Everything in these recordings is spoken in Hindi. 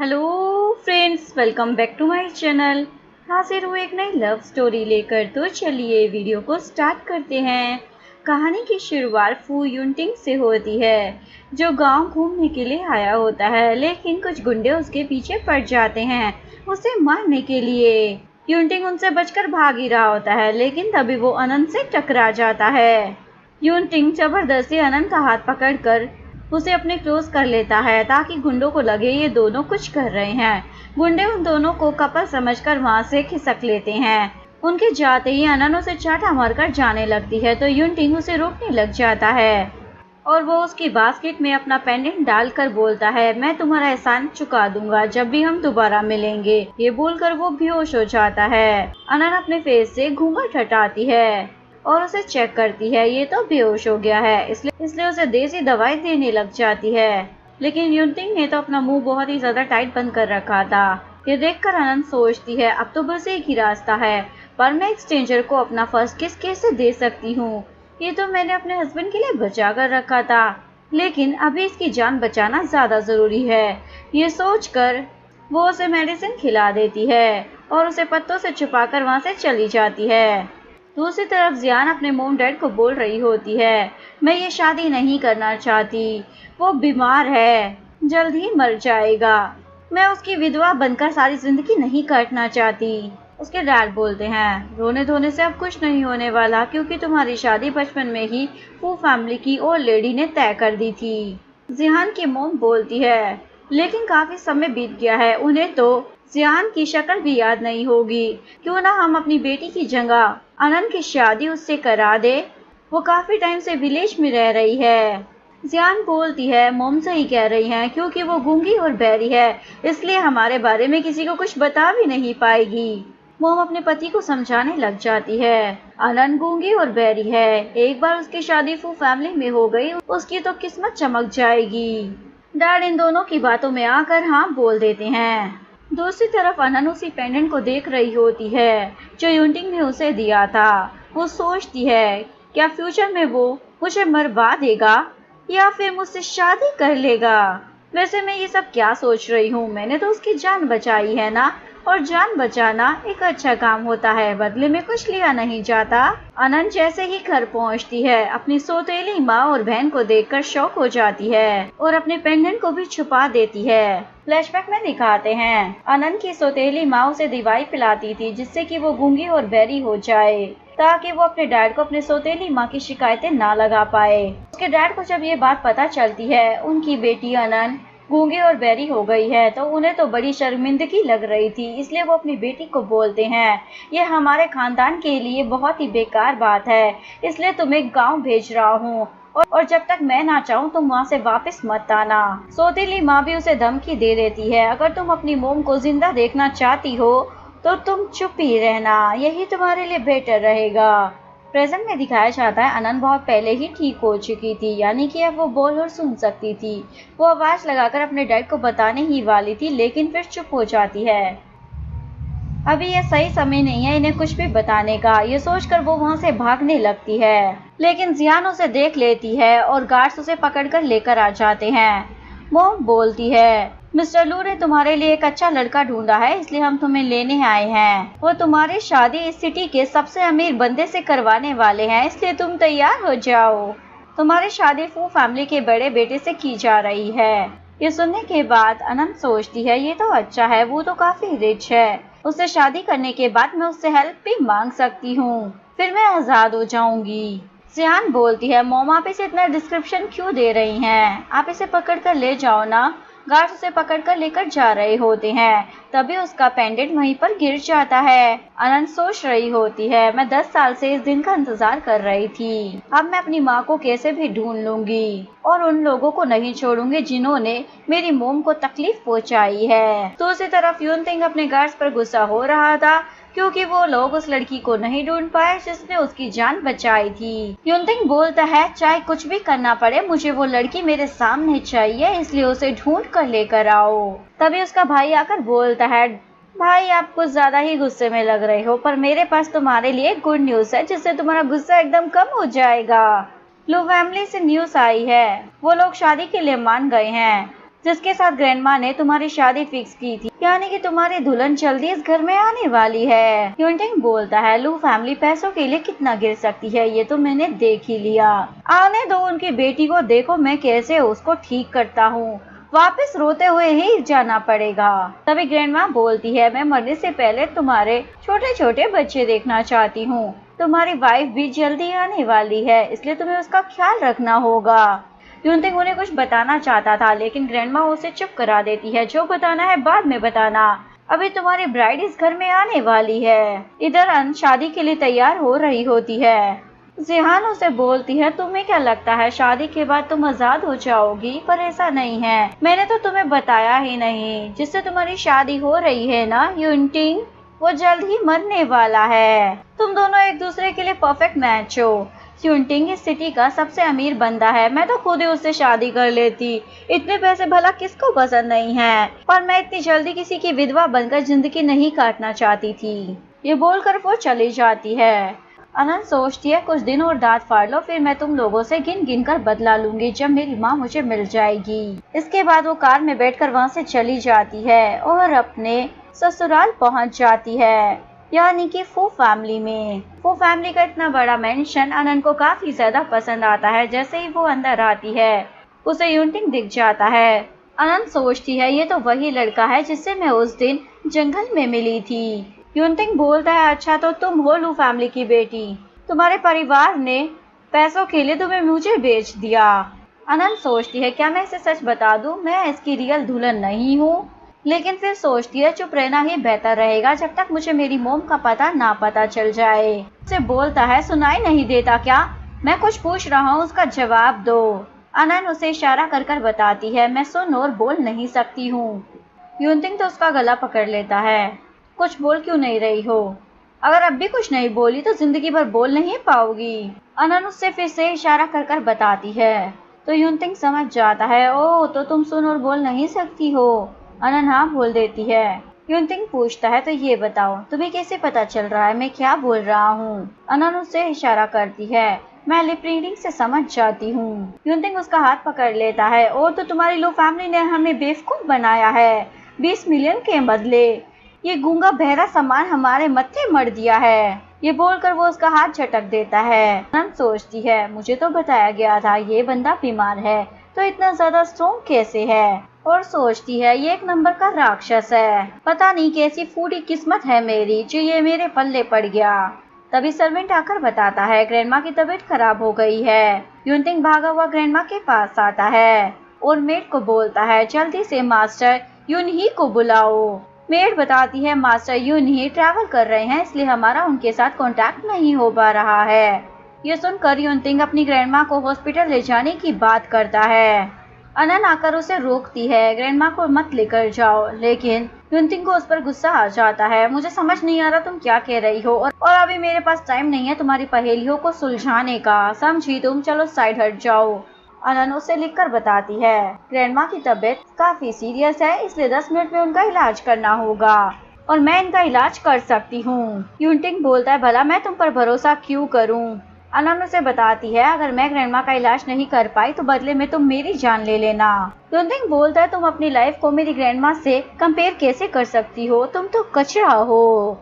Hello friends, welcome back to my channel. हाजिर हूँ एक नई लव स्टोरी लेकर। तो चलिए वीडियो को स्टार्ट करते हैं। कहानी की शुरुआत फू युनटिंग से होती है, जो गांव घूमने के लिए आया होता है, लेकिन कुछ गुंडे उसके पीछे पड़ जाते हैं उसे मारने के लिए। युनटिंग उनसे बचकर भाग ही रहा होता है, लेकिन तभी वो अनंत से टकरा जाता है। युनटिंग जबरदस्ती अनंत का हाथ पकड़कर उसे अपने क्लोज कर लेता है, ताकि गुंडों को लगे ये दोनों कुछ कर रहे हैं। गुंडे उन दोनों को कपल समझकर वहां से खिसक लेते हैं। उनके जाते ही अनन उसे चाटा मारकर जाने लगती है, तो युनटिंग उसे रोकने लग जाता है और वो उसकी बास्केट में अपना पेंडेंट डालकर बोलता है, मैं तुम्हारा एहसान चुका दूंगा जब भी हम दोबारा मिलेंगे। ये बोलकर वो बेहोश हो जाता है। अनन अपने फेस से घूंघट हटाती है और उसे चेक करती है, ये तो बेहोश हो गया है, इसलिए उसे देसी दवाई देने लग जाती है। लेकिन युनटिंग ने तो अपना मुंह बहुत ही ज्यादा टाइट बंद कर रखा था। ये देखकर अनंत सोचती है, अब तो बस एक ही रास्ता है, पर मैं एक स्ट्रेंजर को अपना फर्स्ट किस कैसे दे सकती हूँ? ये तो मैंने अपने हस्बैंड के लिए बचा कर रखा था, लेकिन अभी इसकी जान बचाना ज्यादा जरूरी है। ये सोचकर वो उसे मेडिसिन खिला देती है और उसे पत्तों से छुपाकर वहां से चली जाती है। दूसरी तरफ जियान अपने मोम डैड को बोल रही होती है, मैं ये शादी नहीं करना चाहती, वो बीमार है, जल्द ही मर जाएगा। मैं उसकी विधवा बनकर सारी जिंदगी नहीं काटना चाहती। उसके डैड बोलते हैं, रोने धोने से अब कुछ नहीं होने वाला, क्योंकि तुम्हारी शादी बचपन में ही वो फैमिली की ओल्ड लेडी ने तय कर दी थी। जियान की मोम बोलती है, लेकिन काफी समय बीत गया है, उन्हें तो जियान की शक्ल भी याद नहीं होगी। क्यों ना हम अपनी बेटी की जगह अनंत की शादी उससे करा दे, वो काफी टाइम से विलेज में रह रही है। जियान बोलती है, मोम सही कह रही हैं, क्योंकि वो गूंगी और बहरी है, इसलिए हमारे बारे में किसी को कुछ बता भी नहीं पाएगी। मोम अपने पति को समझाने लग जाती है, अनंत गूंगी और बहरी है, एक बार उसकी शादी फू फैमिली में हो गई, उसकी तो किस्मत चमक जाएगी। डैड इन दोनों की बातों में आकर हाँ बोल देते हैं। दूसरी तरफ अनन उसी पेंडेंट को देख रही होती है जो युनटिंग ने उसे दिया था। वो सोचती है, क्या फ्यूचर में वो मुझे मरवा देगा या फिर मुझसे शादी कर लेगा? वैसे मैं ये सब क्या सोच रही हूँ, मैंने तो उसकी जान बचाई है ना, और जान बचाना एक अच्छा काम होता है, बदले में कुछ लिया नहीं जाता। अनंत जैसे ही घर पहुँचती है, अपनी सौतेली माँ और बहन को देखकर शॉक हो जाती है और अपने पेंडेंट को भी छुपा देती है। फ्लैशबैक में दिखाते हैं, अनंत की सौतेली माँ उसे दवाई पिलाती थी, जिससे कि वो गूंगी और बहरी हो जाए, ताकि वो अपने डैड को अपने सौतेली माँ की शिकायतें ना लगा पाए। उसके डैड को जब ये बात पता चलती है, उनकी बेटी अनंत गूंगी और बहरी हो गई है, तो उन्हें तो बड़ी शर्मिंदगी लग रही थी, इसलिए वो अपनी बेटी को बोलते हैं, ये हमारे खानदान के लिए बहुत ही बेकार बात है, इसलिए तुम्हें गांव भेज रहा हूँ, और जब तक मैं ना चाहूँ तुम वहाँ से वापस मत आना। सौतेली माँ भी उसे धमकी दे देती है, अगर तुम अपनी मोम को जिंदा देखना चाहती हो तो तुम चुप ही रहना, यही तुम्हारे लिए बेटर रहेगा। प्रेजेंट में दिखाया जाता है, अनंत बहुत पहले ही ठीक हो चुकी थी, यानी कि अब वो बोल और सुन सकती थी। वो आवाज लगाकर अपने डैड को बताने ही वाली थी, लेकिन फिर चुप हो जाती है। अभी ये सही समय नहीं है इन्हें कुछ भी बताने का, ये सोचकर वो वहां से भागने लगती है, लेकिन जियान उसे देख लेती है और गार्ड्स उसे पकड़कर लेकर आ जाते हैं। मोम बोलती है, मिस्टर लू ने तुम्हारे लिए एक अच्छा लड़का ढूंढा है, इसलिए हम तुम्हें लेने आए हैं। वो तुम्हारी शादी इस सिटी के सबसे अमीर बंदे से करवाने वाले हैं, इसलिए तुम तैयार हो जाओ। तुम्हारी शादी फू फैमिली के बड़े बेटे से की जा रही है। ये सुनने के बाद अनंत सोचती है, ये तो अच्छा है, वो तो काफी रिच है, उससे शादी करने के बाद मैं उससे हेल्प भी मांग सकती हूँ, फिर मैं आजाद हो जाऊंगी। जियान बोलती है, मोम आप इसे इतना डिस्क्रिप्शन क्यों दे रही हैं? आप इसे पकड़ कर ले जाओ ना। गार्ड उसे पकड़कर लेकर जा रहे होते हैं, तभी उसका पेंडेंट वहीं पर गिर जाता है। अनंत सोच रही होती है, मैं 10 साल से इस दिन का इंतजार कर रही थी, अब मैं अपनी माँ को कैसे भी ढूंढ लूंगी और उन लोगों को नहीं छोड़ूंगी जिन्होंने मेरी मोम को तकलीफ पहुँचाई है। दूसरी तरफ युनटिंग अपने गार्ड्स पर गुस्सा हो रहा था, क्योंकि वो लोग उस लड़की को नहीं ढूंढ पाए जिसने उसकी जान बचाई थी। युनटिंग बोलता है, चाहे कुछ भी करना पड़े, मुझे वो लड़की मेरे सामने चाहिए, इसलिए उसे ढूंढ कर लेकर आओ। तभी उसका भाई आकर बोलता है, भाई आप कुछ ज्यादा ही गुस्से में लग रहे हो, पर मेरे पास तुम्हारे लिए गुड न्यूज है, जिससे तुम्हारा गुस्सा एकदम कम हो जाएगा। लू फैमिली से न्यूज आई है, वो लोग शादी के लिए मान गए हैं। जिसके साथ ग्रैंडमा ने तुम्हारी शादी फिक्स की थी, यानी कि तुम्हारी दुल्हन जल्दी इस घर में आने वाली है। यूनटिंग बोलता है, लू फैमिली पैसों के लिए कितना गिर सकती है ये तो मैंने देख ही लिया। आने दो उनकी बेटी को, देखो मैं कैसे उसको ठीक करता हूँ। वापस रोते हुए ही जाना पड़ेगा। तभी ग्रैंडमा बोलती है, मैं मरने से पहले तुम्हारे छोटे छोटे बच्चे देखना चाहती हूँ। तुम्हारी वाइफ भी जल्दी आने वाली है, इसलिए तुम्हें उसका ख्याल रखना होगा। यूनटिंग उन्हें कुछ बताना चाहता था, लेकिन ग्रैंडमा उसे चुप करा देती है। जो बताना है बाद में बताना, अभी तुम्हारी ब्राइड इस घर में आने वाली है। इधर अन शादी के लिए तैयार हो रही होती है। जिहान उसे बोलती है, तुम्हें क्या लगता है शादी के बाद तुम आजाद हो जाओगी? पर ऐसा नहीं है, मैंने तो तुम्हें बताया ही नहीं। जिससे तुम्हारी शादी हो रही है ना यूनटिंग, वो जल्द ही मरने वाला है। तुम दोनों एक दूसरे के लिए परफेक्ट मैच हो। यूनटिंग इस सिटी का सबसे अमीर बंदा है, मैं तो खुद ही उससे शादी कर लेती। इतने पैसे भला किसको पसंद नहीं है, पर मैं इतनी जल्दी किसी की विधवा बनकर जिंदगी नहीं काटना चाहती थी। ये बोलकर वो चली जाती है। अनंत सोचती है, कुछ दिन और दांत फाड़ लो, फिर मैं तुम लोगों से गिन गिन कर बदला लूंगी जब मेरी माँ मुझे मिल जाएगी। इसके बाद वो कार में बैठकर वहाँ से चली जाती है और अपने ससुराल पहुँच जाती है, यानी कि फू फैमिली में। फू फैमिली का इतना बड़ा मेंशन अनंत को काफी ज्यादा पसंद आता है। जैसे ही वो अंदर आती है उसे यूनटिंग दिख जाता है। अनंत सोचती है, ये तो वही लड़का है जिससे मैं उस दिन जंगल में मिली थी। यूनटिंग बोलता है, अच्छा तो तुम हो लू फैमिली की बेटी, तुम्हारे परिवार ने पैसों के लिए तुम्हें मुझे बेच दिया। अनंत सोचती है, क्या मैं इसे सच बता दूं, मैं इसकी रियल दुल्हन नहीं हूँ। लेकिन फिर सोचती है, चुप रहना ही बेहतर रहेगा जब तक मुझे मेरी मोम का पता चल जाए। उसे बोलता है, सुनाई नहीं देता क्या? मैं कुछ पूछ रहा हूँ, उसका जवाब दो। अनंत उसे इशारा कर कर बताती है, मैं सुन और बोल नहीं सकती हूँ। यूनटिंग तो उसका गला पकड़ लेता है, कुछ बोल क्यों नहीं रही हो? अगर अब भी कुछ नहीं बोली तो जिंदगी भर बोल नहीं पाओगी। अनंत उससे फिर से इशारा कर कर बताती है, तो यूनटिंग समझ जाता है, ओह तो तुम सुन और बोल नहीं सकती हो। अनंत हाँ बोल देती है। यूनटिंग पूछता है, तो ये बताओ तुम्हें कैसे पता चल रहा है मैं क्या बोल रहा हूँ? अनंत उससे इशारा करती है, मैं लिप रीडिंग से समझ जाती हूँ। यूनटिंग उसका हाथ पकड़ लेता है, ओ तो तुम्हारी लो फैमिली ने हमें बेवकूफ बनाया है। 20 मिलियन के बदले ये गूंगा बहरा सामान हमारे मत्थे मर दिया है। ये बोलकर वो उसका हाथ झटक देता है। अनंत सोचती है, मुझे तो बताया गया था ये बंदा बीमार है, तो इतना ज्यादा स्ट्रॉन्ग कैसे है? और सोचती है, ये एक नंबर का राक्षस है। पता नहीं कैसी फूटी किस्मत है मेरी जो ये मेरे पल्ले पड़ गया। तभी सर्वेंट आकर बताता है, ग्रैंडमा की तबीयत खराब हो गई है। यूनटिंग भागा हुआ ग्रैंडमा के पास आता है और मेड को बोलता है, जल्दी से मास्टर यूनही को बुलाओ। मेड बताती है, मास्टर यूनही ट्रैवल कर रहे हैं, इसलिए हमारा उनके साथ कांटेक्ट नहीं हो पा रहा है। ये सुनकर यूनटिंग अपनी ग्रैंडमा को हॉस्पिटल ले जाने की बात करता है। अनंत आकर उसे रोकती है, ग्रैंडमा को मत लेकर जाओ, लेकिन यूनटिंग को उस पर गुस्सा आ जाता है। मुझे समझ नहीं आ रहा तुम क्या कह रही हो, और अभी मेरे पास टाइम नहीं है तुम्हारी पहेलियों को सुलझाने का, समझी तुम? चलो साइड हट जाओ। अनंत उसे लिखकर बताती है, ग्रैंडमा की तबीयत काफी सीरियस है, इसलिए 10 मिनट में उनका इलाज करना होगा और मैं इनका इलाज कर सकती हूँ। यूनटिंग बोलता है, भला मैं तुम पर भरोसा क्यों करूँ? अनंत उसे बताती है, अगर मैं ग्रैंडमा का इलाज नहीं कर पाई तो बदले में तुम मेरी जान ले लेना। यूनटिंग बोलता है, तुम अपनी लाइफ को मेरी ग्रैंडमा से कंपेयर कैसे कर सकती हो, तुम तो कचरा हो।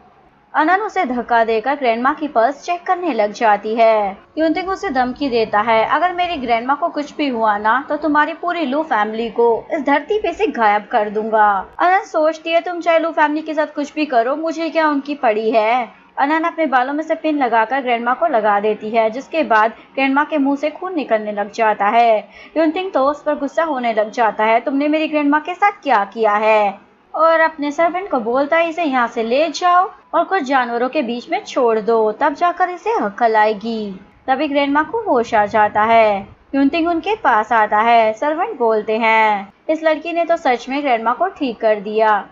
अनंत उसे धक्का देकर ग्रैंडमा की पर्स चेक करने लग जाती है। यूनटिंग उसे धमकी देता है, अगर मेरी ग्रैंडमा को कुछ भी हुआ ना तो तुम्हारी पूरी लू फैमिली को इस धरती पे से गायब कर दूंगा। अनंत सोचती है, तुम चाहे लू फैमिली के साथ कुछ भी करो, मुझे क्या उनकी पड़ी है। अनंत अपने बालों में से पिन लगाकर ग्रैंडमा को लगा देती है, जिसके बाद ग्रैंडमा के मुंह से खून निकलने लग जाता है। यूनटिंग तो उस पर गुस्सा होने लग जाता है, तुमने मेरी ग्रैंडमा के साथ क्या किया है? और अपने सर्वेंट को बोलता है, इसे यहाँ से ले जाओ और कुछ जानवरों के बीच में छोड़ दो, तब जाकर इसे अक्ल आएगी। तभी ग्रैंडमा को होश आ जाता है। यूनटिंग उनके पास आता है। सर्वेंट बोलते हैं, इस लड़की ने तो सच में ग्रैंडमा को ठीक कर दिया,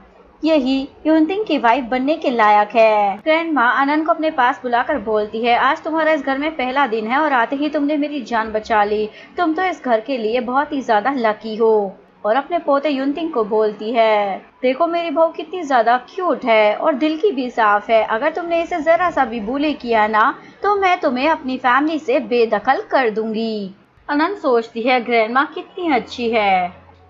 यही यूनटिंग की वाइफ बनने के लायक है। ग्रैंडमा अनंत को अपने पास बुलाकर बोलती है, आज तुम्हारा इस घर में पहला दिन है और आते ही तुमने मेरी जान बचा ली। तुम तो इस घर के लिए बहुत ही ज्यादा लकी हो। और अपने पोते यूनटिंग को बोलती है, देखो मेरी बहू कितनी ज्यादा क्यूट है और दिल की भी साफ है, अगर तुमने इसे जरा सा भी बुली किया ना तो मैं तुम्हें अपनी फैमिली से बेदखल कर दूंगी। अनंत सोचती है, ग्रैंडमा कितनी अच्छी है।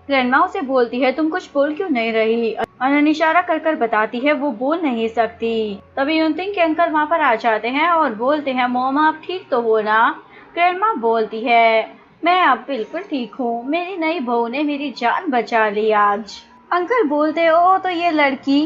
ग्रैंडमा उसे बोलती है, तुम कुछ बोल क्यों नहीं रही? अनन इशारा कर कर बताती है वो बोल नहीं सकती। तभी यूनतिंग के अंकल वहाँ पर आ जाते हैं और बोलते हैं, मोम आप ठीक तो हो ना? ग्रैंडमा बोलती है, मैं अब बिल्कुल ठीक हूँ, मेरी नई बहू ने मेरी जान बचा ली आज। अंकल बोलते, ओ तो ये लड़की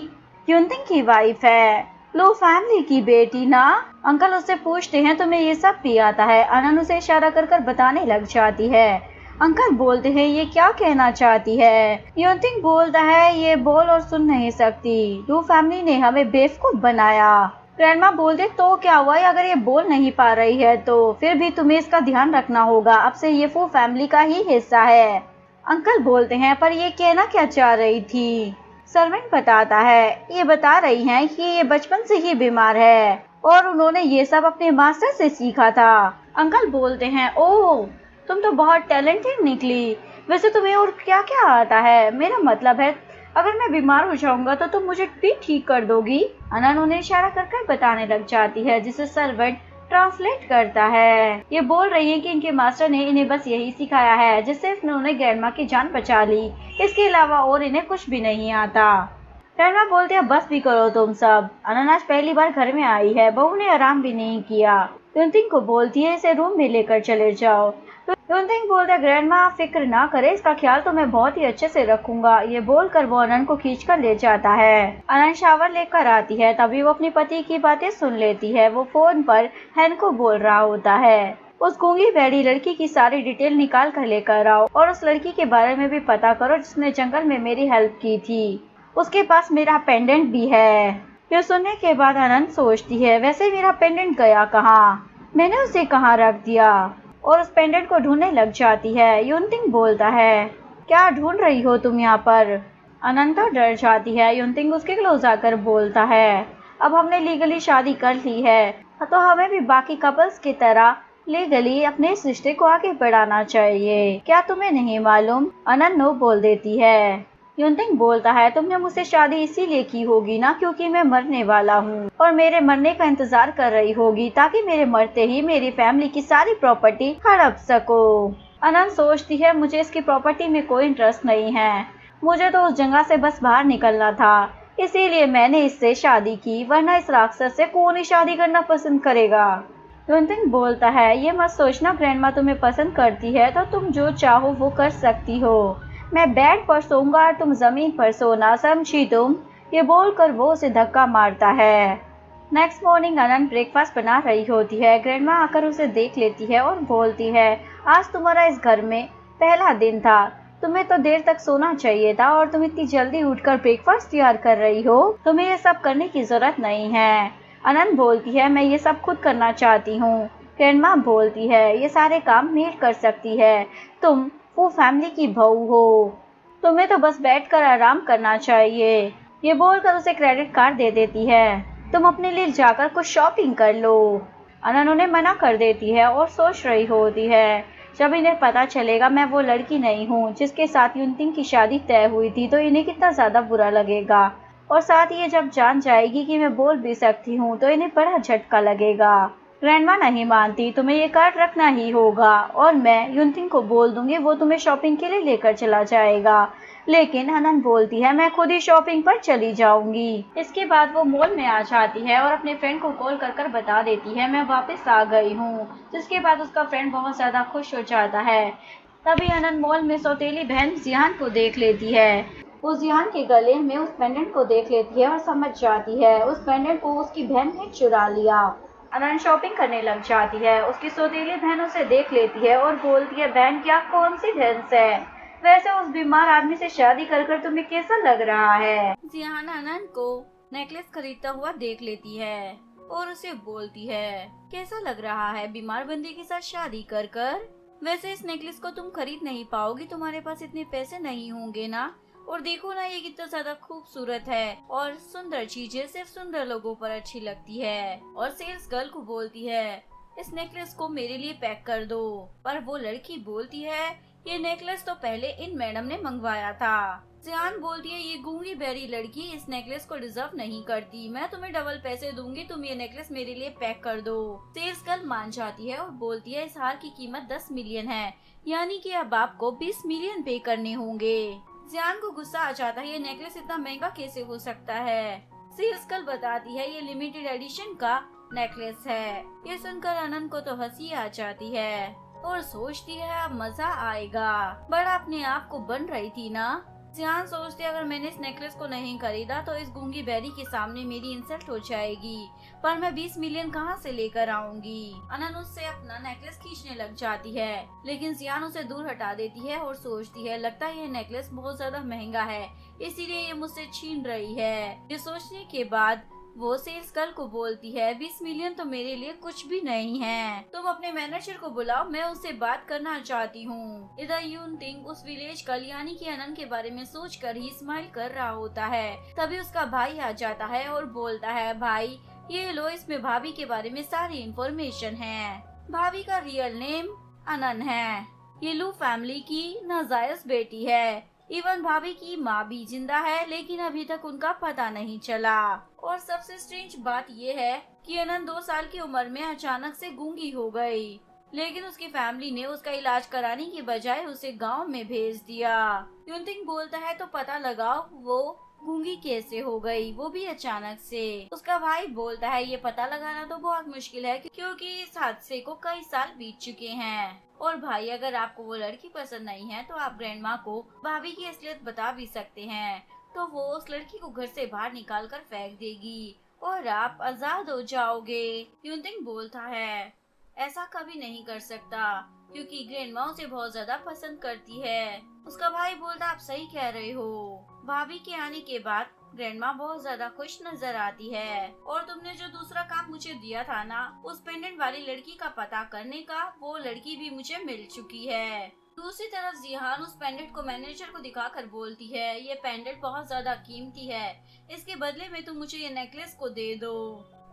यूनतिंग की वाइफ है, लो फैमिली की बेटी ना। अंकल उससे पूछते हैं, तुम्हें ये सब भी आता है? अनन उसे इशारा कर कर बताने लग जाती है। अंकल बोलते हैं, ये क्या कहना चाहती है? यूनतिंग बोलता है, ये बोल और सुन नहीं सकती, लू फैमिली ने हमें बेवकूफ बनाया। ग्रैंडमा बोलते, तो क्या हुआ? अगर ये बोल नहीं पा रही है तो फिर भी तुम्हें इसका ध्यान रखना होगा, अब से ये फू फैमिली का ही हिस्सा है। अंकल बोलते हैं, पर ये कहना क्या चाह रही थी? सर्वेंट बताता है, ये बता रही हैं कि ये बचपन से ही बीमार है और उन्होंने ये सब अपने मास्टर से सीखा था। अंकल बोलते हैं, ओह तुम तो बहुत टैलेंटेड निकली, वैसे तुम्हें और क्या क्या आता है? मेरा मतलब है अगर मैं बीमार हो जाऊंगा तो तुम मुझे भी ठीक कर दोगी? अनन उन्हें इशारा कर कर बताने लग जाती है, जिसे सर्वेंट ट्रांसलेट करता है। ये बोल रही है कि इनके मास्टर ने इन्हें बस यही सिखाया है जिससे इन्होंने ग्रैंडमा की जान बचा ली, इसके अलावा और इन्हें कुछ भी नहीं आता। ग्रैंडमा बोलते हैं, बस भी करो तुम सब, अनन आज पहली बार घर में आई है, बहू ने आराम भी नहीं किया। यूनतिंग को बोलती है, इसे रूम में लेकर चले जाओ। यूनतिंग बोलता है, ग्रैंडमा आप फिक्र ना करे, इसका ख्याल तो मैं बहुत ही अच्छे से रखूंगा। ये बोलकर वो अनन को खींच कर ले जाता है। अनन शावर लेकर आती है, तभी वो अपने पति की बातें सुन लेती है। वो फोन पर हैन को बोल रहा होता है, उस गूंगी बैठी लड़की की सारी डिटेल निकाल कर लेकर आओ और उस लड़की के बारे में भी पता करो जिसने जंगल में मेरी हेल्प की थी, उसके पास मेरा पेंडेंट भी है। ये सुनने के बाद अनन सोचती है, वैसे मेरा पेंडेंट गया कहाँ? मैंने उसे कहाँ रख दिया? और उस पेंडेंट को ढूंढने लग जाती है। यूनतिंग बोलता है, क्या ढूंढ रही हो तुम यहाँ पर? अनन तो डर जाती है। यूनतिंग उसके क्लोज आकर बोलता है, अब हमने लीगली शादी कर ली है तो हमें भी बाकी कपल्स की तरह लीगली अपने इस रिश्ते को आगे बढ़ाना चाहिए, क्या तुम्हें नहीं मालूम? अनन नो बोल देती है। यूनतिंग बोलता है, तुमने मुझसे शादी इसीलिए की होगी ना क्योंकि मैं मरने वाला हूँ और मेरे मरने का इंतजार कर रही होगी ताकि मेरे मरते ही मेरी फैमिली की सारी प्रॉपर्टी हड़प सको। अनन सोचती है, मुझे इसकी प्रॉपर्टी में कोई इंटरेस्ट नहीं है, मुझे तो उस जगह से बस बाहर निकलना था, इसीलिए मैंने इससे शादी की, वरना इस राक्षस से कौन ही शादी करना पसंद करेगा। यूनतिंग बोलता है, ये मत सोचना ग्रैंडमा तुम्हें पसंद करती है तो तुम जो चाहो वो कर सकती हो, मैं बेड पर सोऊंगा और तुम जमीन पर सोना, समझी तुम? ये बोलकर वो उसे धक्का मारता है। नेक्स्ट मॉर्निंग अनन ब्रेकफास्ट बना रही होती है। ग्रैंडमा आकर उसे देख लेती है और बोलती है, आज तुम्हारा इस घर में पहला दिन था, तुम्हें तो देर तक सोना चाहिए था और तुम इतनी जल्दी उठकर ब्रेकफास्ट तैयार कर रही हो, तुम्हें ये सब करने की जरूरत नहीं है। अनन बोलती है, मैं ये सब खुद करना चाहती हूँ। ग्रैंडमा बोलती है, ये सारे काम मेड कर सकती है, तुम वो फैमिली की बहू हो, तुम्हें तो बस बैठकर आराम करना चाहिए। ये बोलकर उसे क्रेडिट कार्ड दे देती है, तुम अपने लिए जाकर कुछ शॉपिंग कर लो। अनन उन्हें मना कर देती है और सोच रही होती है, जब इन्हें पता चलेगा मैं वो लड़की नहीं हूँ जिसके साथ यूनतिंग की शादी तय हुई थी तो इन्हें कितना ज्यादा बुरा लगेगा, और साथ ही ये जब जान जाएगी कि मैं बोल भी सकती हूँ तो इन्हें बड़ा झटका लगेगा। ग्रैंडमा नहीं मानती, तुम्हें ये कार्ड रखना ही होगा और मैं यूनतिंग को बोल दूंगी, वो तुम्हें शॉपिंग के लिए लेकर चला जाएगा। लेकिन अनन बोलती है, मैं खुद ही शॉपिंग पर चली जाऊंगी। इसके बाद वो मॉल में आ जाती है और अपने फ्रेंड को कॉल कर कर बता देती है, मैं वापस आ गई हूँ, जिसके बाद उसका फ्रेंड बहुत ज्यादा खुश हो जाता है। तभी अनन मॉल में सौतेली बहन जियान को देख लेती है। वो जियान के गले में उस पेंडेंट को देख लेती है और समझ जाती है उस पेंडेंट को उसकी बहन ने चुरा लिया। अनन शॉपिंग करने लग जाती है। उसकी सौतेली बहन उसे देख लेती है और बोलती है, बहन क्या कौन सी बहन है? वैसे उस बीमार आदमी से शादी कर कर तुम्हें कैसा लग रहा है? जियान अनन को नेकलेस खरीदता हुआ देख लेती है और उसे बोलती है, कैसा लग रहा है बीमार बंदी के साथ शादी कर कर? वैसे इस नेकलेस को तुम खरीद नहीं पाओगी, तुम्हारे पास इतने पैसे नहीं होंगे ना, और देखो ना ये कितना ज्यादा खूबसूरत है और सुंदर चीजें सिर्फ सुंदर लोगों पर अच्छी लगती है। और सेल्स गर्ल को बोलती है, इस नेकलेस को मेरे लिए पैक कर दो। पर वो लड़की बोलती है, ये नेकलेस तो पहले इन मैडम ने मंगवाया था। जियान बोलती है ये गूंगी बहरी लड़की इस नेकलेस को डिजर्व नहीं करती, मैं तुम्हें डबल पैसे दूंगी, तुम ये नेकलेस मेरे लिए पैक कर दो। सेल्स गर्ल मान जाती है और बोलती है इस हार की कीमत 10 मिलियन है, यानी कि अब आपको 20 मिलियन पे करने होंगे। जियान को गुस्सा आ जाता है, ये नेकलेस इतना महंगा कैसे हो सकता है। सेल्स गर्ल बताती है ये लिमिटेड एडिशन का नेकलेस है। ये सुनकर अनन को तो हंसी आ जाती है और सोचती है अब मजा आएगा, बड़ा अपने आप को बन रही थी ना। जियान सोचती है अगर मैंने इस नेकलेस को नहीं खरीदा तो इस गूंगी बैरी के सामने मेरी इंसल्ट हो जाएगी, पर मैं 20 मिलियन कहां से लेकर आऊंगी। अनन उससे अपना नेकलेस खींचने लग जाती है, लेकिन जियान उसे दूर हटा देती है और सोचती है लगता है ये नेकलेस बहुत ज्यादा महंगा है, इसीलिए ये मुझसे छीन रही है। ये सोचने के बाद वो सेल्स गर्ल को बोलती है 20 मिलियन तो मेरे लिए कुछ भी नहीं है, तुम अपने मैनेजर को बुलाओ, मैं उससे बात करना चाहती हूँ। इधर यून टिंग उस विलेज गर्ल यानी कि अनन के बारे में सोचकर ही स्माइल कर रहा होता है। तभी उसका भाई आ जाता है और बोलता है भाई ये लो, इसमें भाभी के बारे में सारी इंफॉर्मेशन है। भाभी का रियल नेम अनन है, ये लू फैमिली की नाजायज बेटी है। इवन भाभी की माँ भी जिंदा है, लेकिन अभी तक उनका पता नहीं चला। और सबसे स्ट्रेंज बात ये है कि अनन 2 साल की उम्र में अचानक से गूंगी हो गई, लेकिन उसकी फैमिली ने उसका इलाज कराने की बजाय उसे गांव में भेज दिया। यूनटिंग बोलता है तो पता लगाओ वो गूंगी कैसे हो गई, वो भी अचानक से। उसका भाई बोलता है ये पता लगाना तो बहुत मुश्किल है क्योंकि इस हादसे को कई साल बीत चुके हैं। और भाई अगर आपको वो लड़की पसंद नहीं है तो आप ग्रैंड माँ को भाभी की असलियत बता भी सकते हैं, तो वो उस लड़की को घर से बाहर निकाल कर फेंक देगी और आप आजाद हो जाओगे। यूनटिंग बोलता है ऐसा कभी नहीं कर सकता क्योंकि ग्रैंड माँ उसे बहुत ज्यादा पसंद करती है। उसका भाई बोलता आप सही कह रहे हो। भाभी के आने के बाद ग्रैंडमा बहुत ज्यादा खुश नजर आती है। और तुमने जो दूसरा काम मुझे दिया था ना, उस पेंडेंट वाली लड़की का पता करने का, वो लड़की भी मुझे मिल चुकी है। दूसरी तरफ जिहान उस पेंडेंट को मैनेजर को दिखाकर बोलती है ये पेंडेंट बहुत ज्यादा कीमती है, इसके बदले में तुम मुझे ये नेकलेस को दे दो।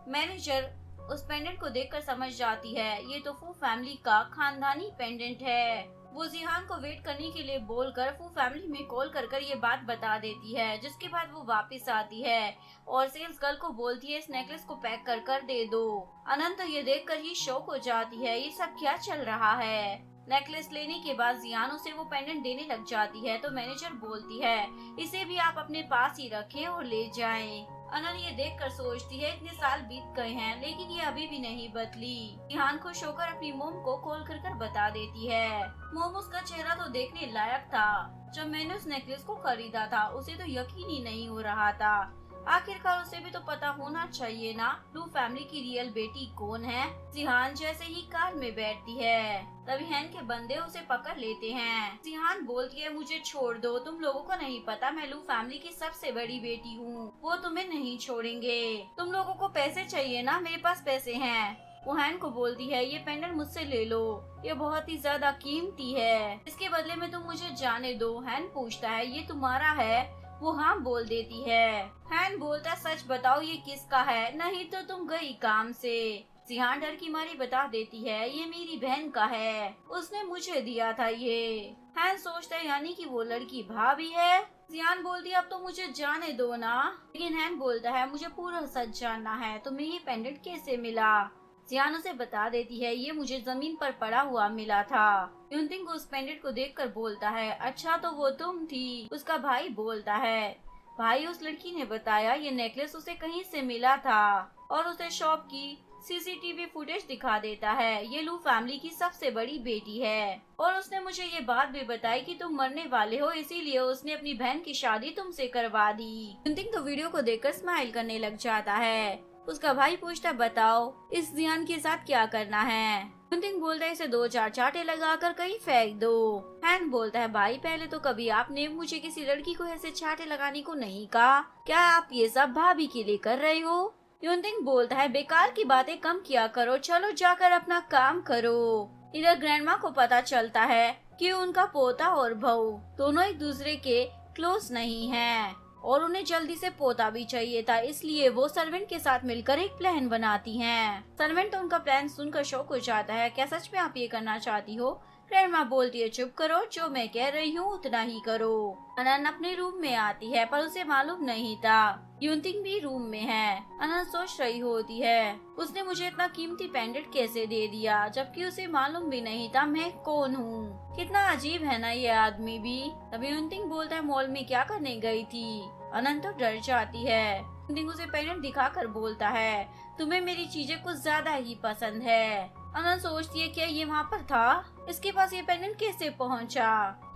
मैनेजर उस पेंडेंट को देखकर समझ जाती है ये तो फू फैमिली का खानदानी पेंडेंट है। वो जिहान को वेट करने के लिए बोलकर फू फैमिली में कॉल कर ये बात बता देती है, जिसके बाद वो वापस आती है और सेल्स गर्ल को बोलती है इस नेकलेस को पैक कर दे दो। अनंत तो ये देखकर ही शॉक हो जाती है, ये सब क्या चल रहा है। नेकलेस लेने के बाद जियान उसे वो पेंडेंट देने लग जाती है, तो मैनेजर बोलती है इसे भी आप अपने पास ही रखें और ले जाएं। अनन ये देखकर सोचती है इतने साल बीत गए हैं लेकिन ये अभी भी नहीं बदली। जिहान खुश होकर अपनी मोम को कॉल कर बता देती है। मोम उसका चेहरा तो देखने लायक था। जब मैंने उस नेकलेस को खरीदा था उसे तो यकीन ही नहीं हो रहा था। आखिरकार उसे भी तो पता होना चाहिए ना लू फैमिली की रियल बेटी कौन है। जिहान जैसे ही कार में बैठती है तभी हैन के बंदे उसे पकड़ लेते हैं। जिहान बोलती है मुझे छोड़ दो, तुम लोगों को नहीं पता मैं लू फैमिली की सबसे बड़ी बेटी हूँ, वो तुम्हें नहीं छोड़ेंगे। तुम लोगों को पैसे चाहिए ना, मेरे पास पैसे हैं। वो हैन को बोलती है ये पेंडेंट मुझसे ले लो, ये बहुत ही ज्यादा कीमती है, इसके बदले में तुम मुझे जाने दो। हैन पूछता है ये तुम्हारा है? वो हाँ बोल देती है। हैन बोलता सच बताओ ये किसका है, नहीं तो तुम गई काम से। जिहान डर की मारी बता देती है ये मेरी बहन का है, उसने मुझे दिया था ये। हैन सोचता है यानी कि वो लड़की भाभी है। जिहान बोलती है अब तो मुझे जाने दो ना, लेकिन हैन बोलता है मुझे पूरा सच जानना है, तुम्हें ये पेंडेंट कैसे मिला। जियान उसे बता देती है ये मुझे जमीन पर पड़ा हुआ मिला था। यूनटिंग उस पेंडेंट को देखकर बोलता है अच्छा तो वो तुम थी। उसका भाई बोलता है भाई उस लड़की ने बताया ये नेकलेस उसे कहीं से मिला था और उसे शॉप की सीसीटीवी फुटेज दिखा देता है। ये लू फैमिली की सबसे बड़ी बेटी है और उसने मुझे ये बात भी बताई कि तुम मरने वाले हो, इसीलिए उसने अपनी बहन की शादी तुमसे करवा दी। यूनटिंग तो वीडियो को देखकर स्माइल करने लग जाता है। उसका भाई पूछता बताओ इस जियान के साथ क्या करना है। यूनटिंग बोलता है इसे 2-4 चांटे लगाकर कहीं फेंक दो। हैन बोलता है भाई पहले तो कभी आपने मुझे किसी लड़की को ऐसे चांटे लगाने को नहीं कहा, क्या आप ये सब भाभी के लिए कर रहे हो। यूनटिंग बोलता है बेकार की बातें कम किया करो, चलो जाकर अपना काम करो। इधर ग्रैंडमा को पता चलता है कि उनका पोता और बहू दोनों एक दूसरे के क्लोज नहीं हैं और उन्हें जल्दी से पोता भी चाहिए था, इसलिए वो सर्वेंट के साथ मिलकर एक प्लान बनाती हैं। सर्वेंट उनका प्लान सुनकर शॉक हो जाता है, क्या सच में आप ये करना चाहती हो। ग्रैंडमा बोलती है चुप करो, जो मैं कह रही हूँ उतना ही करो। अनन अपने रूम में आती है पर उसे मालूम नहीं था यूनतिंग भी रूम में है। अनन सोच रही होती है उसने मुझे इतना कीमती पेंडेंट कैसे दे दिया, जबकि उसे मालूम भी नहीं था मैं कौन हूँ। कितना अजीब है ना ये आदमी भी। तभी यूनतिंग बोलता है मॉल में क्या करने गई थी। अनन तो डर जाती है। यूनतिंग उसे पेंडेंट दिखाकर बोलता है तुम्हें मेरी चीजें कुछ ज्यादा ही पसंद है। अनन सोचती है क्या ये वहाँ पर था, इसके पास ये पेंडेंट कैसे पहुँचा।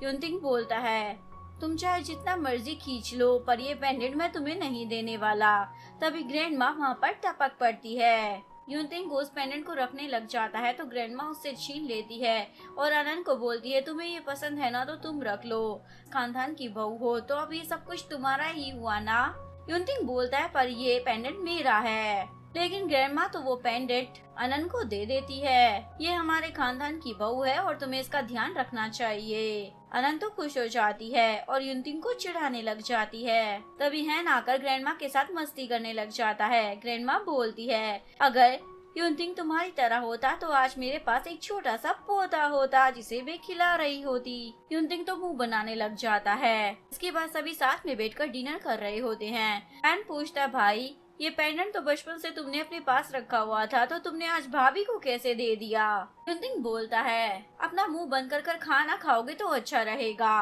यूनतिंग बोलता है तुम चाहे जितना मर्जी खींच लो पर ये पेंडेंट मैं तुम्हें नहीं देने वाला। तभी ग्रैंडमा वहाँ पर टपक पड़ती है। यूनतिंग उस पेंडेंट को रखने लग जाता है तो ग्रैंडमा उससे छीन लेती है और अनन को बोलती है तुम्हें ये पसंद है ना तो तुम रख लो, खानदान की बहू हो तो अब ये सब कुछ तुम्हारा ही हुआ ना। यूनतिंग बोलता है पर ये पेंडेंट मेरा है। लेकिन ग्रैंडमा तो वो पेंडेंट अनन को दे देती है। ये हमारे खानदान की बहू है और तुम्हें इसका ध्यान रखना चाहिए। अनन तो खुश हो जाती है और यूनतिंग को चिढ़ाने लग जाती है। तभी हैन आकर ग्रैंडमा के साथ मस्ती करने लग जाता है। ग्रैंडमा बोलती है अगर यूनतिंग तुम्हारी तरह होता तो आज मेरे पास एक छोटा सा पौधा होता जिसे वे खिला रही होती। यूनतिंग तो मुंह बनाने लग जाता है। इसके बाद सभी साथ में बैठकर डिनर कर रहे होते हैं। हैन पूछता है भाई ये पेंडेंट तो बचपन से तुमने अपने पास रखा हुआ था तो तुमने आज भाभी को कैसे दे दिया। यूनतिंग बोलता है अपना मुंह बंद कर खाना खाओगे तो अच्छा रहेगा।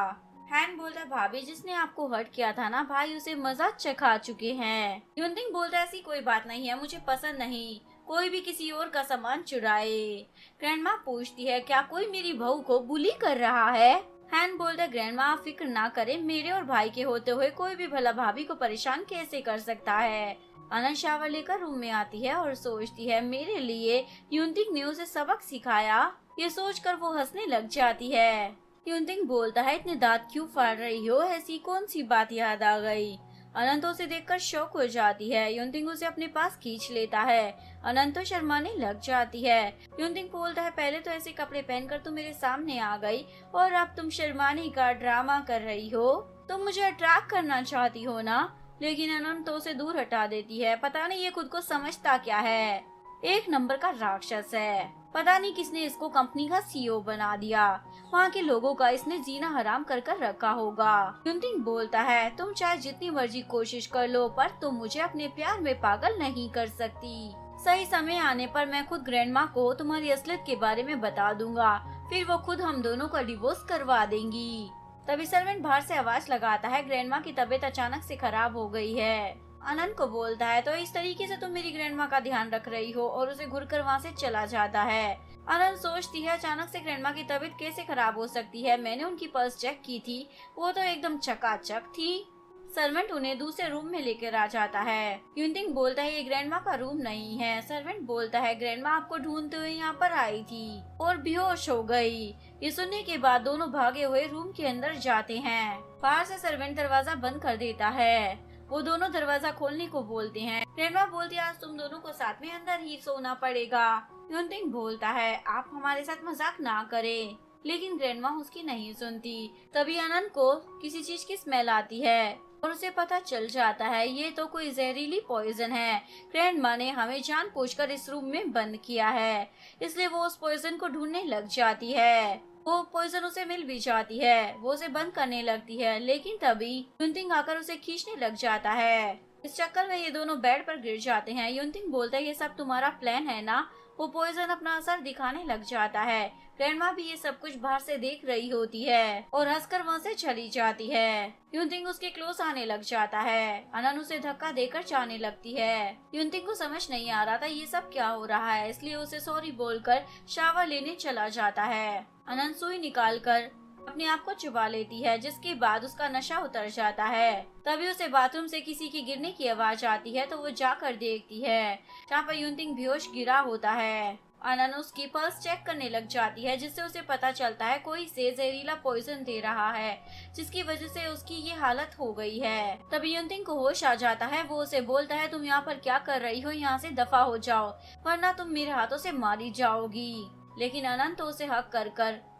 हैन बोलता है भाभी जिसने आपको हर्ट किया था ना भाई उसे मजा चखा चुके हैं। यूनतिंग बोलता है ऐसी कोई बात नहीं है, मुझे पसंद नहीं कोई भी किसी और का सामान चुराए। ग्रैंडमा पूछती है क्या कोई मेरी बहू को बुली कर रहा है। हैन बोलता है ग्रैंडमा आप फिक्र ना करें, मेरे और भाई के होते हुए कोई भी भला भाभी को परेशान कैसे कर सकता है। अनन शावर लेकर रूम में आती है और सोचती है मेरे लिए यूनतिंग ने उसे सबक सिखाया। ये सोचकर वो हंसने लग जाती है। यूनतिंग बोलता है इतने दांत क्यों फाड़ रही हो, ऐसी कौन सी बात याद आ गई। अनंत उसे देखकर शॉक हो जाती है। यूनतिंग उसे अपने पास खींच लेता है। अनंत तो शर्माने लग जाती है। यूनतिंग बोलता है पहले तो ऐसे कपड़े पहनकर तुम मेरे सामने आ गई और अब तुम शर्माने का ड्रामा कर रही हो। तुम मुझे अट्रैक्ट करना चाहती हो ना। लेकिन अनंत तो उसे दूर हटा देती है। पता नहीं ये खुद को समझता क्या है, एक नंबर का राक्षस है। पता नहीं किसने इसको कंपनी का सीईओ बना दिया। वहाँ के लोगों का इसने जीना हराम कर कर रखा होगा। यूनतिंग बोलता है तुम चाहे जितनी मर्जी कोशिश कर लो पर तुम मुझे अपने प्यार में पागल नहीं कर सकती। सही समय आने पर मैं खुद ग्रैंडमा को तुम्हारी असलियत के बारे में बता दूंगा, फिर वो खुद हम दोनों का डिवोर्स करवा देंगी। तभी सर्वेंट बाहर से आवाज लगाता है ग्रैंडमा की तबीयत अचानक से खराब हो गई है। अनंत को बोलता है तो इस तरीके से तुम मेरी ग्रैंडमा का ध्यान रख रही हो, और उसे घुरकर वहाँ से चला जाता है। अनंत सोचती है अचानक से ग्रैंडमा की तबीयत कैसे खराब हो सकती है, मैंने उनकी पल्स चेक की थी, वो तो एकदम चकाचक थी। सर्वेंट उन्हें दूसरे रूम में लेकर आ जाता है। यूनतिंग बोलता है ये ग्रैंडमा का रूम नहीं है। सर्वेंट बोलता है ग्रैंडमा आपको ढूंढते हुए यहाँ पर आई थी और बेहोश हो गई। ये सुनने के बाद दोनों भागे हुए रूम के अंदर जाते हैं। बाहर से सर्वेंट दरवाजा बंद कर देता है। वो दोनों दरवाजा खोलने को बोलते हैं। ग्रैंडमा बोलती है आज तुम दोनों को साथ में अंदर ही सोना पड़ेगा। यूनतिंग बोलता है आप हमारे साथ मजाक ना करें, लेकिन ग्रैंडमा उसकी नहीं सुनती। तभी अनंत को किसी चीज की स्मेल आती है और उसे पता चल जाता है ये तो कोई जहरीली पॉइजन है। ग्रैंडमा ने हमें जानबूझकर इस रूम में बंद किया है, इसलिए वो उस पॉइजन को ढूंढने लग जाती है। वो पॉइजन उसे मिल भी जाती है, वो उसे बंद करने लगती है, लेकिन तभी यूनतिंग आकर उसे खींचने लग जाता है। इस चक्कर में ये दोनों बेड पर गिर जाते हैं। यूनतिंग बोलता है ये सब तुम्हारा प्लान है ना। वो पॉइजन अपना असर दिखाने लग जाता है। ग्रैंडमा भी ये सब कुछ बाहर से देख रही होती है और हंसकर वहाँ से चली जाती है। यूनतिंग उसके क्लोज आने लग जाता है। अनन उसे धक्का देकर जाने लगती है। यूनतिंग को समझ नहीं आ रहा था ये सब क्या हो रहा है, इसलिए उसे सॉरी बोलकर शावर लेने चला जाता है। अनन सुई निकालकर अपने आप को चुबा लेती है, जिसके बाद उसका नशा उतर जाता है। तभी उसे बाथरूम से किसी के गिरने की आवाज आती है तो वो जाकर देखती है, जहाँ पर यूनतिंग बेहोश गिरा होता है। अनन उसकी पल्स चेक करने लग जाती है, जिससे उसे पता चलता है कोई से जहरीला पॉइजन दे रहा है, जिसकी वजह से उसकी ये हालत हो गई है। तभी यूनतिंग को होश आ जाता है। वो उसे बोलता है तुम यहाँ पर क्या कर रही हो, यहाँ से दफा हो जाओ वरना तुम मेरे हाथों से मारी जाओगी। लेकिन अनंत तो उसे हक कर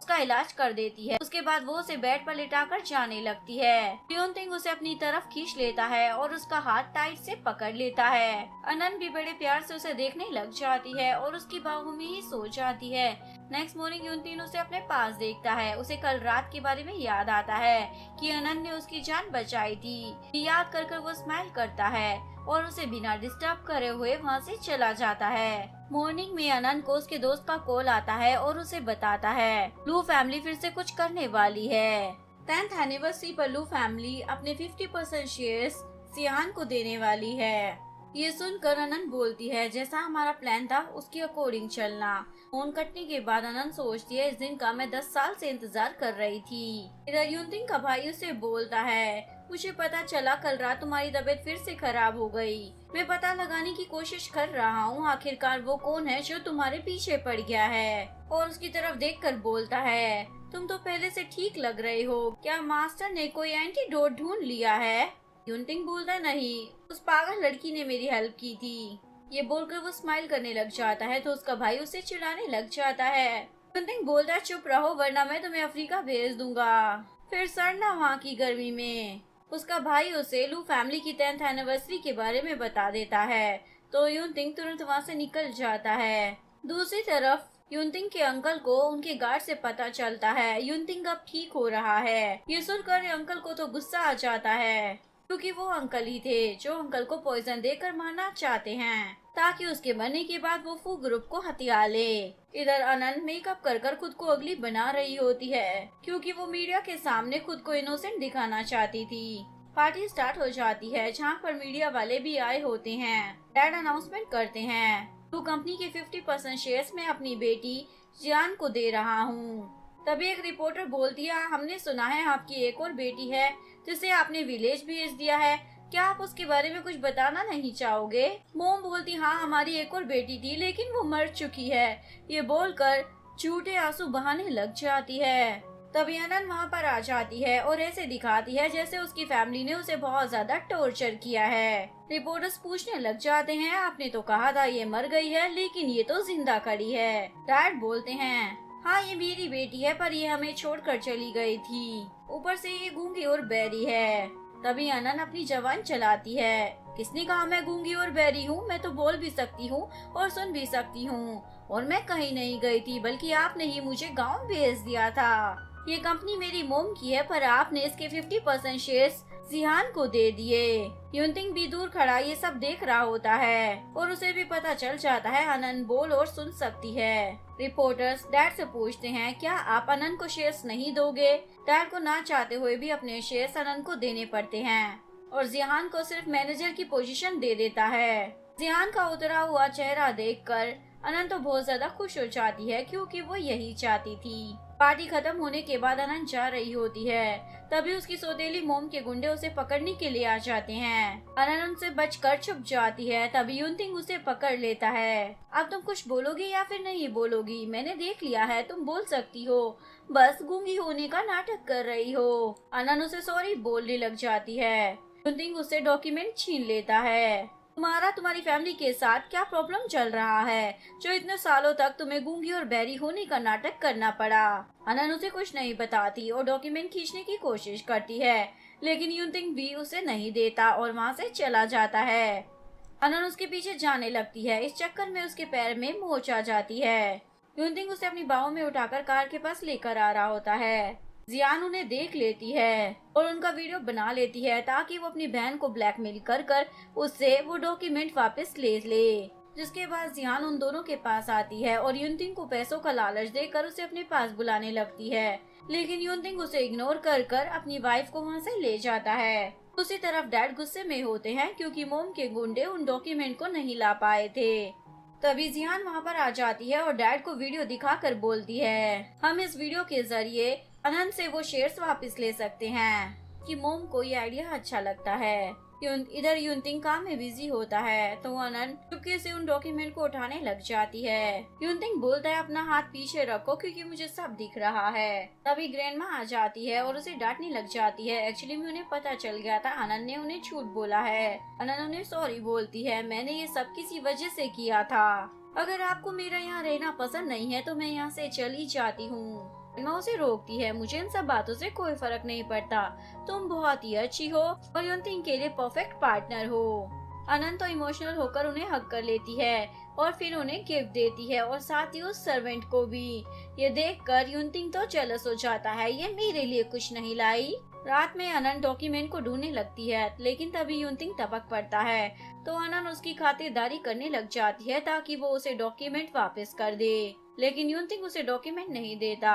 उसका इलाज कर देती है। उसके बाद वो उसे बेड पर लिटाकर जाने लगती है। युनतिंग उसे अपनी तरफ खींच लेता है और उसका हाथ टाइट से पकड़ लेता है। अनन भी बड़े प्यार से उसे देखने लग जाती है और उसकी बाहों में ही सो जाती है। नेक्स्ट मॉर्निंग युनतिंग उसे अपने पास देखता है। उसे कल रात के बारे में याद आता है कि अनन ने उसकी जान बचाई थी। याद कर कर वो स्माइल करता है और उसे बिना डिस्टर्ब करे हुए वहाँ से चला जाता है। मॉर्निंग में अनन को उसके दोस्त का कॉल आता है और उसे बताता है लू फैमिली फिर से कुछ करने वाली है। 10th एनिवर्सरी पर लू फैमिली अपने 50% शेयर्स जियान को देने वाली है। ये सुनकर अनन बोलती है जैसा हमारा प्लान था उसके अकॉर्डिंग चलना। फोन कटने के बाद अनन सोचती है इस दिन का मैं 10 साल से इंतजार कर रही थी। इधर युनतिंग का भाई उसे बोलता है मुझे पता चला कल रात तुम्हारी तबीयत फिर से खराब हो गई। मैं पता लगाने की कोशिश कर रहा हूँ आखिरकार वो कौन है जो तुम्हारे पीछे पड़ गया है। और उसकी तरफ देखकर बोलता है तुम तो पहले से ठीक लग रहे हो, क्या मास्टर ने कोई एंटीडोट ढूंढ लिया है? युनतिंग बोलता नहीं, उस पागल लड़की ने मेरी हेल्प की थी। ये बोलकर वो स्माइल करने लग जाता है तो उसका भाई उसे चिढ़ाने लग जाता है। युनतिंग बोलता है चुप रहो वरना मैं तुम्हें अफ्रीका भेज दूंगा, फिर सड़ना वहाँ की गर्मी में। उसका भाई उसे लू फैमिली की 10th एनिवर्सरी के बारे में बता देता है तो युनतिंग तुरंत वहाँ से निकल जाता है। दूसरी तरफ युनतिंग के अंकल को उनके गार्ड से पता चलता है युनतिंग अब ठीक हो रहा है। ये सुनकर अंकल को तो गुस्सा आ जाता है क्योंकि वो अंकल ही थे जो अंकल को पॉइजन देकर मारना चाहते हैं ताकि उसके मरने के बाद वो फू ग्रुप को हथिया ले। इधर अनन मेकअप कर कर खुद को अगली बना रही होती है क्योंकि वो मीडिया के सामने खुद को इनोसेंट दिखाना चाहती थी। पार्टी स्टार्ट हो जाती है जहाँ पर मीडिया वाले भी आए होते हैं। डैड अनाउंसमेंट करते हैं तो कंपनी के 50% शेयर्स में अपनी बेटी जियान को दे रहा हूँ। तभी एक रिपोर्टर बोलती है हमने सुना है आपकी एक और बेटी है जिसे आपने विलेज भेज दिया है, क्या आप उसके बारे में कुछ बताना नहीं चाहोगे? मोम बोलती हाँ हमारी एक और बेटी थी लेकिन वो मर चुकी है। ये बोलकर झूठे आंसू बहाने लग जाती है। तभी अनन वहाँ पर आ जाती है और ऐसे दिखाती है जैसे उसकी फैमिली ने उसे बहुत ज्यादा टॉर्चर किया है। रिपोर्टर्स पूछने लग जाते हैं आपने तो कहा था ये मर गई है लेकिन ये तो जिंदा खड़ी है। डैड बोलते हैं हाँ ये मेरी बेटी है पर ये हमें छोड़कर चली गई थी, ऊपर से ये गूंगी और बैरी है। तभी अनन अपनी जबान चलाती है किसने कहा मैं गूंगी और बैरी हूँ, मैं तो बोल भी सकती हूँ और सुन भी सकती हूँ और मैं कहीं नहीं गई थी बल्कि आपने ही मुझे गाँव भेज दिया था। ये कंपनी मेरी मोम की है पर आपने इसके 50% शेयर्स जियान को दे दिए। युनतिंग भी दूर खड़ा ये सब देख रहा होता है और उसे भी पता चल जाता है अनन बोल और सुन सकती है। रिपोर्टर्स डैड से पूछते हैं क्या आप अनन को शेयर्स नहीं दोगे? डैड को ना चाहते हुए भी अपने शेयर्स अनन को देने पड़ते हैं और जियान को सिर्फ मैनेजर की पोजीशन दे देता है। जियान का उतरा हुआ चेहरा देखकर अनन तो बहुत ज्यादा खुश हो जाती है क्योंकि वो यही चाहती थी। पार्टी खत्म होने के बाद अनन जा रही होती है तभी उसकी सौतेली मोम के गुंडे उसे पकड़ने के लिए आ जाते हैं। अनन उनसे बचकर छुप जाती है तभी युनतिंग उसे पकड़ लेता है। अब तुम कुछ बोलोगी या फिर नहीं बोलोगी? मैंने देख लिया है तुम बोल सकती हो, बस गूंगी होने का नाटक कर रही हो। अनन उसे सॉरी बोलने लग जाती है। युनतिंग उससे डॉक्यूमेंट छीन लेता है। तुम्हारी फैमिली के साथ क्या प्रॉब्लम चल रहा है जो इतने सालों तक तुम्हें गूंगी और बैरी होने का नाटक करना पड़ा? अनन उसे कुछ नहीं बताती और डॉक्यूमेंट खींचने की कोशिश करती है लेकिन युनतिंग भी उसे नहीं देता और वहाँ से चला जाता है। अनन उसके पीछे जाने लगती है, इस चक्कर में उसके पैर में मोच आ जाती है। युनतिंग उसे अपनी बाहों में उठाकर कार के पास लेकर आ रहा होता है। जियान उन्हें देख लेती है और उनका वीडियो बना लेती है ताकि वो अपनी बहन को ब्लैकमेल कर कर उससे वो डॉक्यूमेंट वापस ले ले। जिसके बाद जियान उन दोनों के पास आती है और युनतिंग को पैसों का लालच देकर उसे अपने पास बुलाने लगती है लेकिन युनतिंग उसे इग्नोर कर कर अपनी वाइफ को वहाँ से ले जाता है। दूसरी तरफ डैड गुस्से में होते हैं क्योंकि मोम के गुंडे उन डॉक्यूमेंट को नहीं ला पाए थे। तभी जियान वहाँ पर आ जाती है और डैड को वीडियो दिखाकर बोलती है हम इस वीडियो के जरिए अनन से वो शेयर्स वापस ले सकते हैं कि मोम को ये आइडिया अच्छा लगता है। इधर युनतिंग काम में बिजी होता है तो अनन चुपके से उन डॉक्यूमेंट को उठाने लग जाती है। युनतिंग बोलता है अपना हाथ पीछे रखो क्योंकि मुझे सब दिख रहा है। तभी ग्रैंडमा आ जाती है और उसे डांटने लग जाती है, एक्चुअली में उन्हें पता चल गया था अनन ने उन्हें झूठ बोला है। अनन उन्हें सॉरी बोलती है, मैंने ये सब किसी वजह से किया था, अगर आपको मेरा यहाँ रहना पसंद नहीं है तो मैं यहाँ से चली जाती हूँ। ग्रैंडमा उसे रोकती है, मुझे इन सब बातों से कोई फर्क नहीं पड़ता, तुम बहुत ही अच्छी हो और युनतिंग के लिए परफेक्ट पार्टनर हो। अनन तो इमोशनल होकर उन्हें हक कर लेती है और फिर उन्हें गिफ्ट देती है और साथ ही उस सर्वेंट को भी। ये देखकर युनतिंग तो जेलस हो जाता है, ये मेरे लिए कुछ नहीं लाई। रात में अनन डॉक्यूमेंट को ढूंढने लगती है, लेकिन तभी युनतिंग टपक पड़ता है तो अनन उसकी खातिरदारी करने लग जाती है ताकि वो उसे डॉक्यूमेंट वापस कर दे। लेकिन युनतिंग उसे डॉक्यूमेंट नहीं देता,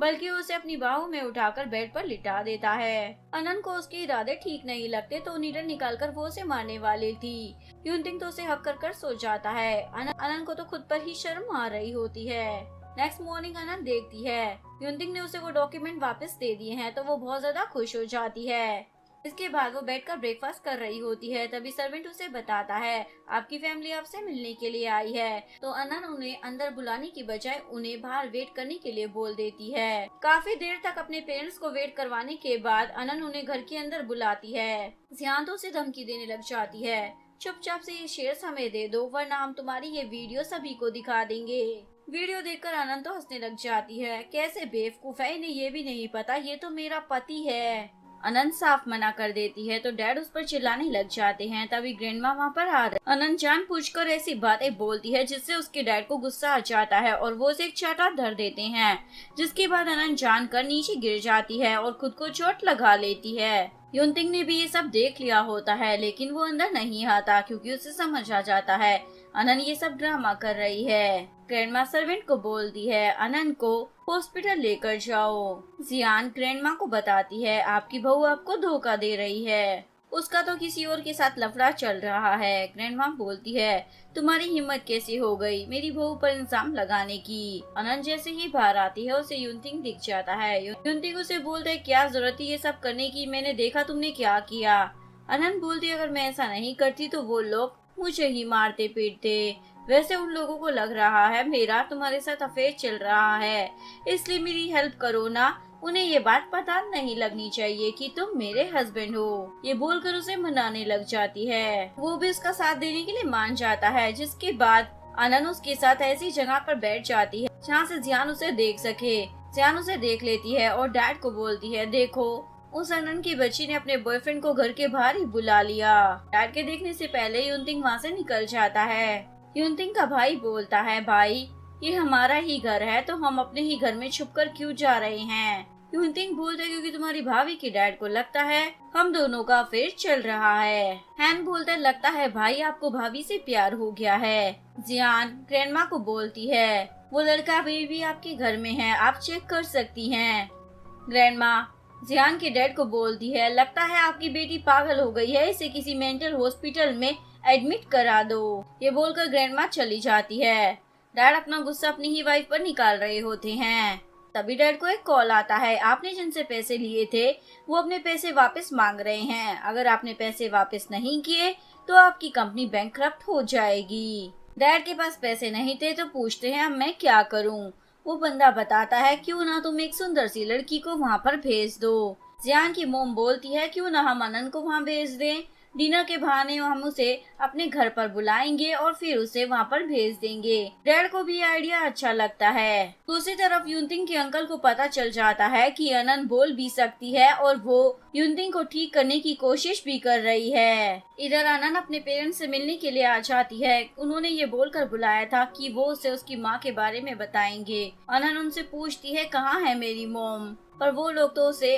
बल्कि उसे अपनी बाहों में उठाकर बेड पर लिटा देता है। अनन को उसके इरादे ठीक नहीं लगते तो नीडल निकालकर वो उसे मारने वाली थी। युनतिंग तो उसे हक कर सो जाता है। अनन को तो खुद पर ही शर्म आ रही होती है। नेक्स्ट मॉर्निंग अनन देखती है युनतिंग ने उसे वो डॉक्यूमेंट वापस दे दिए हैं तो वो बहुत ज्यादा खुश हो जाती है। इसके बाद वो बैठकर ब्रेकफास्ट कर रही होती है, तभी सर्वेंट उसे बताता है आपकी फैमिली आपसे मिलने के लिए आई है। तो अनन उन्हें अंदर बुलाने की बजाय उन्हें बाहर वेट करने के लिए बोल देती है। काफी देर तक अपने पेरेंट्स को वेट करवाने के बाद अनन उन्हें घर के अंदर बुलाती है। जियान तो उसे धमकी देने लग जाती है, चुपचाप से ये शेयर्स हमें दे दो वरना हम तुम्हारी ये वीडियो सभी को दिखा देंगे। वीडियो देखकर अनन तो हंसने लग जाती है, कैसे बेवकूफ है, इन्हें ये भी नहीं पता ये तो मेरा पति है। अनंत साफ मना कर देती है तो डैड उस पर चिल्लाने लग जाते हैं। तभी ग्रैंडमा वहाँ पर आ रहे। अनंत जानबूझकर ऐसी बातें बोलती है जिससे उसके डैड को गुस्सा आ जाता है और वो उसे एक चाटा धर देते हैं, जिसके बाद अनंत जानकर नीचे गिर जाती है और खुद को चोट लगा लेती है। युनतिंग ने भी ये सब देख लिया होता है, लेकिन वो अंदर नहीं आता क्योंकि उसे समझ आ जाता है अनन ये सब ड्रामा कर रही है। ग्रैंडमा सर्वेंट को बोलती है अनन को हॉस्पिटल लेकर जाओ। जियान ग्रैंडमा को बताती है आपकी बहू आपको धोखा दे रही है, उसका तो किसी और के साथ लफड़ा चल रहा है। ग्रैंडमा बोलती है तुम्हारी हिम्मत कैसे हो गई मेरी बहू पर इल्जाम लगाने की। अनन जैसे ही बाहर आती है उसे युनतिंग दिख जाता है। युनतिंग उसे बोलते है क्या जरूरत थी ये सब करने की, मैंने देखा तुमने क्या किया। अनन बोलती है अगर मैं ऐसा नहीं करती तो वो लोग मुझे ही मारते पीटते। वैसे उन लोगों को लग रहा है मेरा तुम्हारे साथ अफेयर चल रहा है, इसलिए मेरी हेल्प करो ना, उन्हें ये बात पता नहीं लगनी चाहिए कि तुम मेरे हस्बैंड हो। ये बोलकर उसे मनाने लग जाती है। वो भी उसका साथ देने के लिए मान जाता है, जिसके बाद अनन उसके साथ ऐसी जगह पर बैठ जाती है जहाँ से जियान उसे देख सके। जियान उसे देख लेती है और डैड को बोलती है देखो उस अनन की बच्ची ने अपने बॉयफ्रेंड को घर के बाहर ही बुला लिया। डैड के देखने से पहले युनतिंग वहाँ से निकल जाता है। युनतिंग का भाई बोलता है भाई ये हमारा ही घर है तो हम अपने ही घर में छुपकर क्यों जा रहे हैं। युनतिंग बोलता है क्योंकि तुम्हारी भाभी के डैड को लगता है हम दोनों का अफेयर चल रहा है। हैन बोलता है लगता है भाई आपको भाभी से प्यार हो गया है। जियान ग्रैंडमा को बोलती है वो लड़का अभी भी आपके घर में है, आप चेक कर सकती हैं। ग्रैंडमा जियान के डैड को बोलती है लगता है आपकी बेटी पागल हो गई है, इसे किसी मेंटल हॉस्पिटल में एडमिट करा दो। ये बोलकर ग्रैंडमा चली जाती है। डैड अपना गुस्सा अपनी ही वाइफ पर निकाल रहे होते हैं। तभी डैड को एक कॉल आता है आपने जिनसे पैसे लिए थे वो अपने पैसे वापस मांग रहे हैं, अगर आपने पैसे वापस नहीं किए तो आपकी कंपनी बैंकक्रप्ट हो जाएगी। डैड के पास पैसे नहीं थे तो पूछते हैं अब मैं क्या करूं। वो बंदा बताता है क्यों ना तुम एक सुंदर सी लड़की को वहाँ पर भेज दो। जियान की मोम बोलती है क्यों ना हम अनन को वहाँ भेज दें, डिनर के बहाने हम उसे अपने घर पर बुलाएंगे और फिर उसे वहाँ पर भेज देंगे। डैड को भी आइडिया अच्छा लगता है। दूसरी तरफ युनतिंग के अंकल को पता चल जाता है कि अनन बोल भी सकती है और वो युनतिंग को ठीक करने की कोशिश भी कर रही है। इधर अनन अपने पेरेंट्स से मिलने के लिए आ जाती है। उन्होंने ये बोलकर बुलाया था कि वो उसे उसकी माँ के बारे में बताएंगे। अनन उनसे पूछती है कहाँ है मेरी मोम, पर वो लोग तो उसे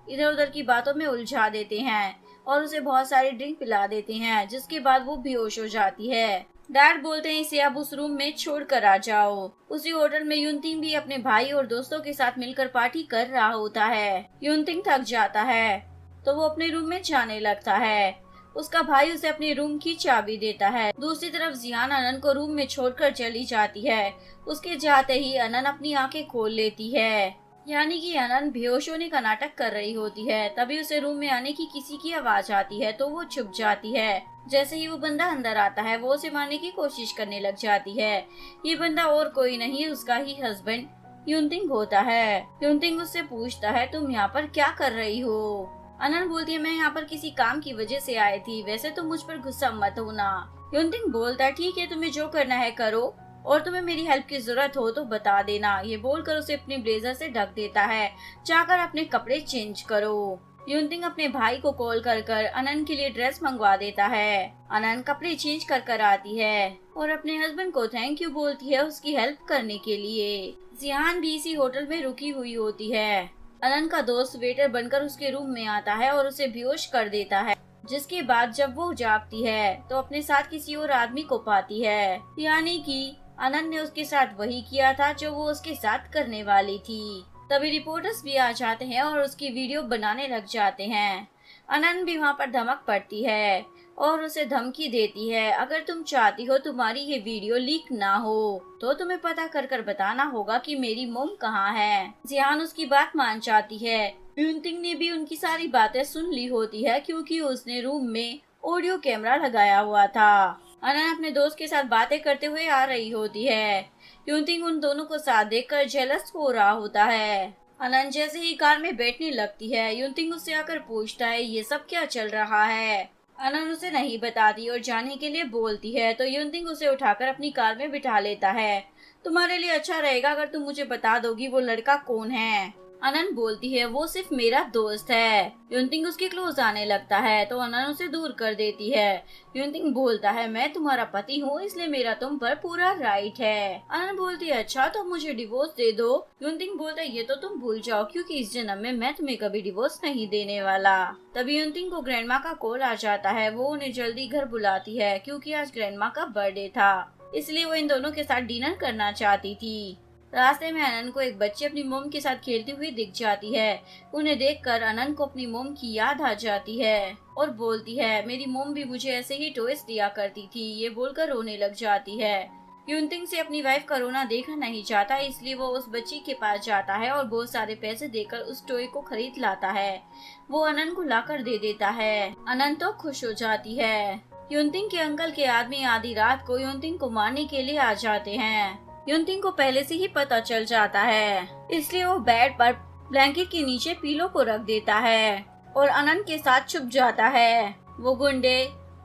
इधर उधर की बातों में उलझा देते हैं और उसे बहुत सारी ड्रिंक पिला देते हैं, जिसके बाद वो बेहोश हो जाती है। डैड बोलते हैं इसे अब उस रूम में छोड़ कर आ जाओ। उसी होटल में युनतिंग भी अपने भाई और दोस्तों के साथ मिलकर पार्टी कर रहा होता है। युनतिंग थक जाता है तो वो अपने रूम में जाने लगता है। उसका भाई उसे अपने रूम की चाबी देता है। दूसरी तरफ जियान अनन को रूम में छोड़कर चली जाती है। उसके जाते ही अनन अपनी आंखें खोल लेती है, यानी कि अनन बेहोश होने का नाटक कर रही होती है। तभी उसे रूम में आने की किसी की आवाज आती है तो वो छुप जाती है। जैसे ही वो बंदा अंदर आता है वो उसे मारने की कोशिश करने लग जाती है। ये बंदा और कोई नहीं उसका ही हस्बैंड युनतिंग होता है। युनतिंग उससे पूछता है तुम यहाँ पर क्या कर रही हो। अनन बोलती है मैं यहाँ पर किसी काम की वजह से आई थी, वैसे तो मुझ पर गुस्सा मत होना। युनतिंग बोलता है ठीक है तुम्हें जो करना है करो, और तुम्हें मेरी हेल्प की जरूरत हो तो बता देना। ये बोलकर उसे अपने ब्लेजर से ढक देता है। जाकर अपने कपड़े चेंज करो। युनतिंग अपने भाई को कॉल कर अनन के लिए ड्रेस मंगवा देता है। अनन कपड़े चेंज कर आती है और अपने हस्बैंड को थैंक यू बोलती है उसकी हेल्प करने के लिए। जिहान भी इसी होटल में रुकी हुई होती है। अनन का दोस्त वेटर बनकर उसके रूम में आता है और उसे बेहोश कर देता है, जिसके बाद जब वो जागती है तो अपने साथ किसी और आदमी को पाती है, यानी कि अनन ने उसके साथ वही किया था जो वो उसके साथ करने वाली थी। तभी रिपोर्टर्स भी आ जाते हैं और उसकी वीडियो बनाने लग जाते हैं। अनन भी वहाँ पर धमक पड़ती है और उसे धमकी देती है, अगर तुम चाहती हो तुम्हारी ये वीडियो लीक ना हो तो तुम्हें पता कर बताना होगा कि मेरी मोम कहाँ है। जिहान उसकी बात मान जाती है। युनतिंग ने भी उनकी सारी बातें सुन ली होती है क्योंकि उसने रूम में ऑडियो कैमरा लगाया हुआ था। अनन अपने दोस्त के साथ बातें करते हुए आ रही होती है। युनतिंग उन दोनों को साथ देखकर जेलस हो रहा होता है। अनन जैसे ही कार में बैठने लगती है, युनतिंग उससे आकर पूछता है ये सब क्या चल रहा है। अनन उसे नहीं बताती और जाने के लिए बोलती है तो युनतिंग उसे उठाकर अपनी कार में बिठा लेता है। तुम्हारे लिए अच्छा रहेगा अगर तुम मुझे बता दोगी वो लड़का कौन है। अनन बोलती है वो सिर्फ मेरा दोस्त है। युनतिंग उसके क्लोज आने लगता है तो अनन उसे दूर कर देती है। युनतिंग बोलता है मैं तुम्हारा पति हूँ इसलिए मेरा तुम पर पूरा राइट है। अनन बोलती है अच्छा तो मुझे डिवोर्स दे दो। युनतिंग बोलता है ये तो तुम भूल जाओ क्योंकि इस जन्म में मैं तुम्हें कभी डिवोर्स नहीं देने वाला। तभी युनतिंग को ग्रैंडमा का कॉल आ जाता है। वो उन्हें जल्दी घर बुलाती है क्योंकि आज ग्रैंडमा का बर्थडे था, इसलिए वो इन दोनों के साथ डिनर करना चाहती थी। रास्ते में अनन को एक बच्ची अपनी मोम के साथ खेलती हुई दिख जाती है। उन्हें देखकर अनन को अपनी मोम की याद आ जाती है और बोलती है मेरी मोम भी मुझे ऐसे ही टॉयज दिया करती थी। ये बोलकर रोने लग जाती है। युनतिंग से अपनी वाइफ का रोना देखना नहीं चाहता, इसलिए वो उस बच्ची के पास जाता है और बहुत सारे पैसे देकर उस टॉय को खरीद लाता है। वो अनन को लाकर दे देता है। अनन तो खुश हो जाती है। युनतिंग के अंकल के आदमी आधी रात को युनतिंग को मारने के लिए आ जाते हैं। युनतिंग को पहले से ही पता चल जाता है, इसलिए वो बेड पर ब्लैंकेट के नीचे पीलो को रख देता है और अनन के साथ छुप जाता है। वो गुंडे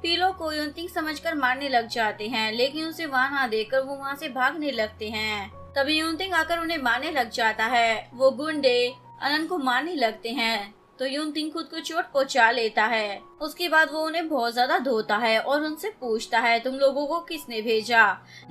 पीलो को युनतिंग समझकर मारने लग जाते हैं, लेकिन उसे वहाँ ना देखकर वो वहाँ से भागने लगते हैं। तभी युनतिंग आकर उन्हें मारने लग जाता है। वो गुंडे अनन को मारने लगते हैं तो युनतिंग खुद को चोट पहुंचा लेता है। उसके बाद वो उन्हें बहुत ज्यादा धोता है और उनसे पूछता है तुम लोगों को किसने भेजा,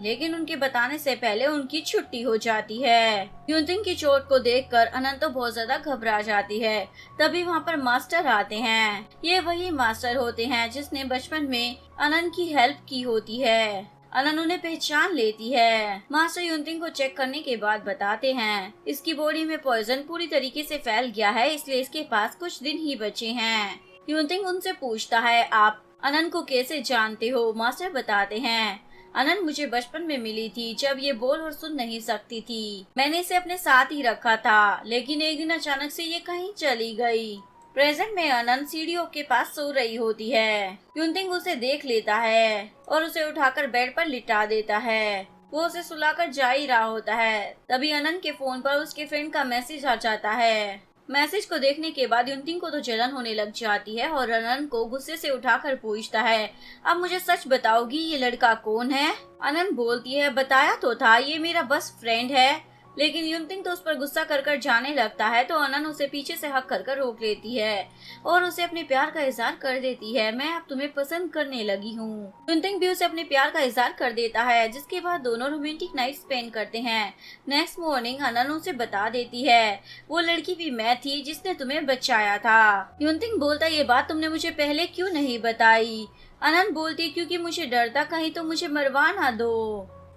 लेकिन उनके बताने से पहले उनकी छुट्टी हो जाती है। युनतिंग की चोट को देखकर अनन तो बहुत ज्यादा घबरा जाती है। तभी वहाँ पर मास्टर आते हैं। ये वही मास्टर होते हैं जिसने बचपन में अनन की हेल्प की होती है। अनन उन्हें पहचान लेती है। मास्टर युनतिंग को चेक करने के बाद बताते हैं इसकी बॉडी में पॉइजन पूरी तरीके से फैल गया है, इसलिए इसके पास कुछ दिन ही बचे हैं। युनतिंग उनसे पूछता है आप अनन को कैसे जानते हो। मास्टर बताते हैं अनन मुझे बचपन में मिली थी जब ये बोल और सुन नहीं सकती थी। मैंने इसे अपने साथ ही रखा था, लेकिन एक दिन अचानक से ये कहीं चली गई। प्रेजेंट में अनन सीढ़ियों के पास सो रही होती है। युनतिंग उसे देख लेता है और उसे उठाकर बेड पर लिटा देता है। वो उसे सुलाकर जा ही रहा होता है। तभी अनन के फोन पर उसके फ्रेंड का मैसेज आ जाता है। मैसेज को देखने के बाद युनतिंग को तो जलन होने लग जाती है और अनन को गुस्से से उठाकर पूछता है अब मुझे सच बताओगी ये लड़का कौन है। अनन बोलती है बताया तो था, ये मेरा बेस्ट फ्रेंड है। लेकिन युनतिंग तो उस पर गुस्सा कर जाने लगता है तो अनन उसे पीछे से हक कर रोक लेती है और उसे अपने प्यार का इजहार कर देती है मैं अब तुम्हें पसंद करने लगी हूँ। युनतिंग भी उसे अपने प्यार का इजहार कर देता है, जिसके बाद दोनों रोमांटिक नाइट स्पेंड करते हैं। नेक्स्ट मॉर्निंग अनन उसे बता देती है वो लड़की भी मैं थी जिसने तुम्हें बचाया था। युनतिंग बोलता ये बात तुमने मुझे पहले क्यों नहीं बताई। अनन बोलती क्योंकि मुझे डर था कहीं तो मुझे मरवा ना दो।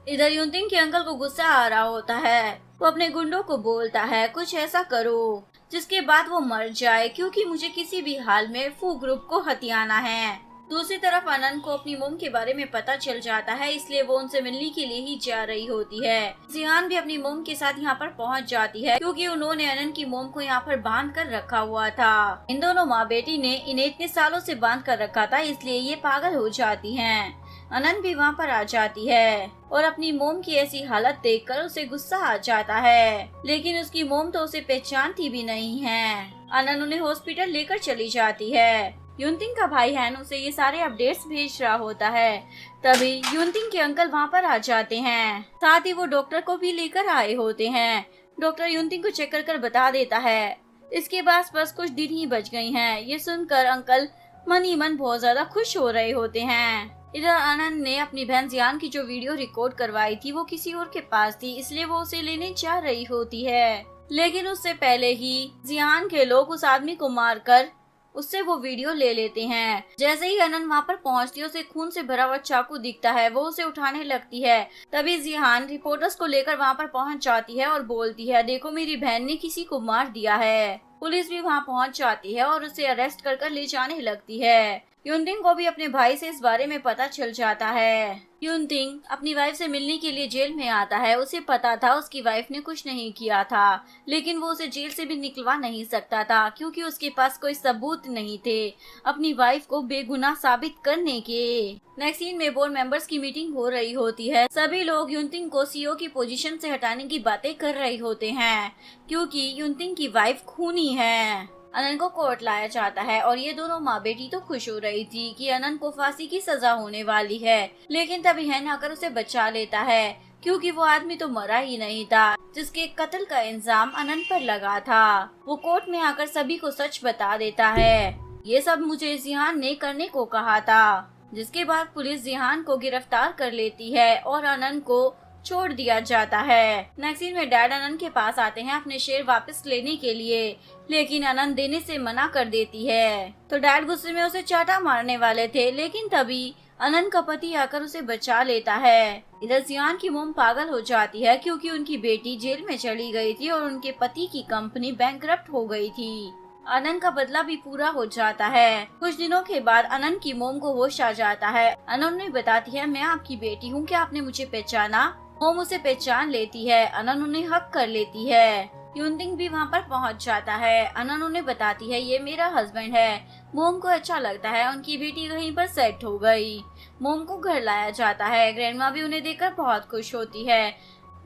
इधर युनतिंग के अंकल को गुस्सा आ रहा होता है। वो अपने गुंडों को बोलता है कुछ ऐसा करो जिसके बाद वो मर जाए, क्योंकि मुझे किसी भी हाल में फू ग्रुप को हथियाना है। दूसरी तरफ अनन को अपनी मोम के बारे में पता चल जाता है, इसलिए वो उनसे मिलने के लिए ही जा रही होती है। जिहान भी अपनी मोम के साथ यहाँ पर पहुँच जाती है क्योंकि उन्होंने अनन की मोम को यहाँ पर बांध कर रखा हुआ था। इन दोनों माँ बेटी ने इन्हें इतने सालों से बांध कर रखा था, इसलिए ये पागल हो जाती हैं। अनन भी वहाँ पर आ जाती है और अपनी मोम की ऐसी हालत देखकर उसे गुस्सा आ जाता है, लेकिन उसकी मोम तो उसे पहचानती भी नहीं है। अनन उन्हें हॉस्पिटल लेकर चली जाती है। युनतिंग का भाई हैन उसे ये सारे अपडेट्स भेज रहा होता है। तभी युनतिंग के अंकल वहाँ पर आ जाते हैं, साथ ही वो डॉक्टर को भी लेकर आए होते हैं। डॉक्टर युनतिंग को चेक कर बता देता है इसके पास बस कुछ दिन ही बच गई हैं। ये सुनकर अंकल मन ही मन बहुत ज्यादा खुश हो रहे होते हैं। इधर आनंद ने अपनी बहन जियान की जो वीडियो रिकॉर्ड करवाई थी वो किसी और के पास थी, इसलिए वो उसे लेने जा रही होती है। लेकिन उससे पहले ही जियान के लोग उस आदमी को मारकर उससे वो वीडियो ले लेते हैं। जैसे ही अनन वहाँ पर पहुँचती है उसे खून से भरा हुआ चाकू दिखता है, वो उसे उठाने लगती है। तभी जिहान रिपोर्टर्स को लेकर वहाँ पर पहुँच जाती है और बोलती है, देखो मेरी बहन ने किसी को मार दिया है। पुलिस भी वहाँ पहुँच जाती है और उसे अरेस्ट कर ले जाने लगती है। युनतिंग को भी अपने भाई से इस बारे में पता चल जाता है। युनतिंग अपनी वाइफ से मिलने के लिए जेल में आता है। उसे पता था उसकी वाइफ ने कुछ नहीं किया था, लेकिन वो उसे जेल से भी निकलवा नहीं सकता था क्योंकि उसके पास कोई सबूत नहीं थे अपनी वाइफ को बेगुनाह साबित करने के। नेक्स्ट सीन में बोर्ड मेंबर्स की मीटिंग हो रही होती है। सभी लोग युनतिंग को सीईओ की पोजीशन से हटाने की बातें कर रहे होते हैं क्योंकि युनतिंग की वाइफ खूनी है। अनन को कोर्ट लाया जाता है और ये दोनों माँ बेटी तो खुश हो रही थी कि अनन को फांसी की सजा होने वाली है, लेकिन तभी हैन आकर उसे बचा लेता है क्योंकि वो आदमी तो मरा ही नहीं था जिसके कत्ल का इल्जाम अनन पर लगा था। वो कोर्ट में आकर सभी को सच बता देता है, ये सब मुझे जिहान ने करने को कहा था। जिसके बाद पुलिस जिहान को गिरफ्तार कर लेती है और अनन को छोड़ दिया जाता है। नेक्स्ट सीन में डैड अनन के पास आते हैं अपने शेयर वापस लेने के लिए, लेकिन अनन देने से मना कर देती है। तो डैड गुस्से में उसे चाटा मारने वाले थे, लेकिन तभी अनन का पति आकर उसे बचा लेता है। इधर जियान की मोम पागल हो जाती है क्योंकि उनकी बेटी जेल में चली गई थी और उनके पति की कंपनी बैंकरप्ट हो गई थी। अनन का बदला भी पूरा हो जाता है। कुछ दिनों के बाद अनन की मोम को होश आ जाता है। अनन ने बताती है, मैं आपकी बेटी हूँ, क्या आपने मुझे पहचाना? मोम उसे पहचान लेती है। अनन उन्हें हक कर लेती है। युनतिंग भी वहाँ पर पहुँच जाता है। अनन उन्हें बताती है, ये मेरा हस्बैंड है। मोम को अच्छा लगता है, उनकी बेटी वहीं पर सेट हो गई। मोम को घर लाया जाता है। ग्रैंडमा भी उन्हें देखकर बहुत खुश होती है।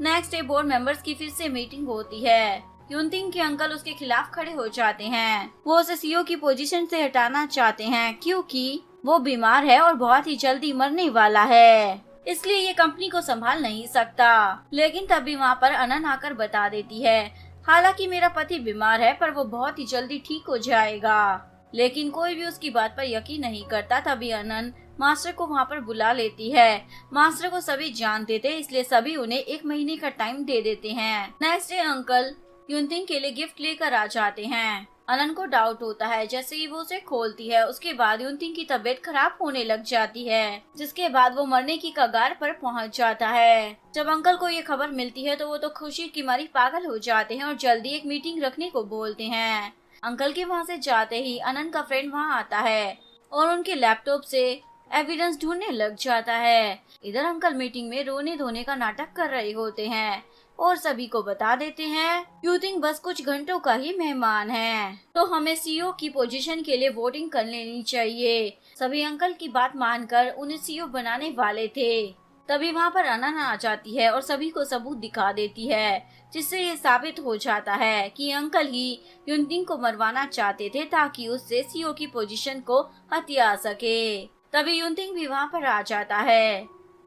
नेक्स्ट डे बोर्ड मेंबर्स की फिर से मीटिंग होती है। युनतिंग के अंकल उसके खिलाफ खड़े हो जाते हैं। वो उसे सीईओ की पोजीशन से हटाना चाहते हैं क्योंकि वो बीमार है और बहुत ही जल्दी मरने वाला है, इसलिए ये कंपनी को संभाल नहीं सकता। लेकिन तभी वहाँ पर अनन आकर बता देती है, हालांकि मेरा पति बीमार है पर वो बहुत ही जल्दी ठीक हो जाएगा। लेकिन कोई भी उसकी बात पर यकीन नहीं करता। तभी अनन मास्टर को वहाँ पर बुला लेती है। मास्टर को सभी जानते थे, इसलिए सभी उन्हें 1 महीने का टाइम दे देते हैं। नेक्स्ट डे अंकल युनतिंग के लिए गिफ्ट लेकर आ जाते हैं। अनन को डाउट होता है। जैसे ही वो उसे खोलती है उसके बाद युनतिंग की तबीयत खराब होने लग जाती है, जिसके बाद वो मरने की कगार पर पहुंच जाता है। जब अंकल को ये खबर मिलती है तो वो तो खुशी की मारी पागल हो जाते हैं और जल्दी एक मीटिंग रखने को बोलते हैं। अंकल के वहाँ से जाते ही अनन का फ्रेंड वहाँ आता है और उनके लैपटॉप से एविडेंस ढूंढने लग जाता है। इधर अंकल मीटिंग में रोने धोने का नाटक कर रहे होते हैं और सभी को बता देते हैं, युनतिंग बस कुछ घंटों का ही मेहमान है, तो हमें सीईओ की पोजीशन के लिए वोटिंग कर लेनी चाहिए। सभी अंकल की बात मानकर उन्हें सीईओ बनाने वाले थे। तभी वहाँ पर अनन आ जाती है और सभी को सबूत दिखा देती है, जिससे ये साबित हो जाता है कि अंकल ही युनतिंग को मरवाना चाहते थे ताकि उससे सीईओ की पोजीशन को हथिया सके। तभी युनतिंग भी वहाँ पर आ जाता है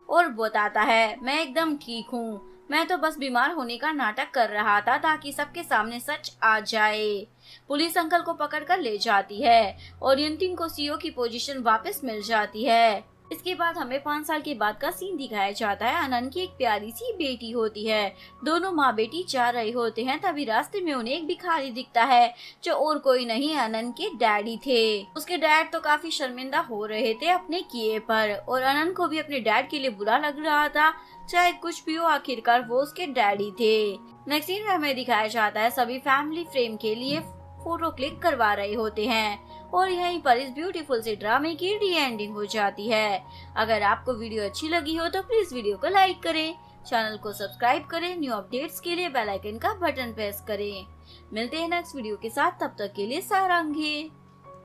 और बताता है, मैं एकदम ठीक हूँ, मैं तो बस बीमार होने का नाटक कर रहा था ताकि सबके सामने सच आ जाए। पुलिस अंकल को पकड़कर ले जाती है और युनतिंग को सीईओ की पोजीशन वापस मिल जाती है। इसके बाद हमें 5 साल के बाद का सीन दिखाया जाता है। अनन की एक प्यारी सी बेटी होती है। दोनों माँ बेटी जा रहे होते हैं। तभी रास्ते में उन्हें एक भिखारी दिखता है जो और कोई नहीं अनन के डैडी थे। उसके डैड तो काफी शर्मिंदा हो रहे थे अपने किए पर, और अनन को भी अपने डैड के लिए बुरा लग रहा था। चाहे कुछ भी हो, आखिरकार वो उसके डैडी थे। नेक्स्ट सीन में हमें दिखाया जाता है सभी फैमिली फ्रेम के लिए फोटो क्लिक करवा रहे होते हैं और यहीं पर इस ब्यूटीफुल से ड्रामे की डी एंडिंग हो जाती है। अगर आपको वीडियो अच्छी लगी हो तो प्लीज वीडियो को लाइक करें, चैनल को सब्सक्राइब करें, न्यू अपडेट्स के लिए बेल आइकन का बटन प्रेस करें। मिलते हैं नेक्स्ट वीडियो के साथ, तब तक के लिए सारांगे।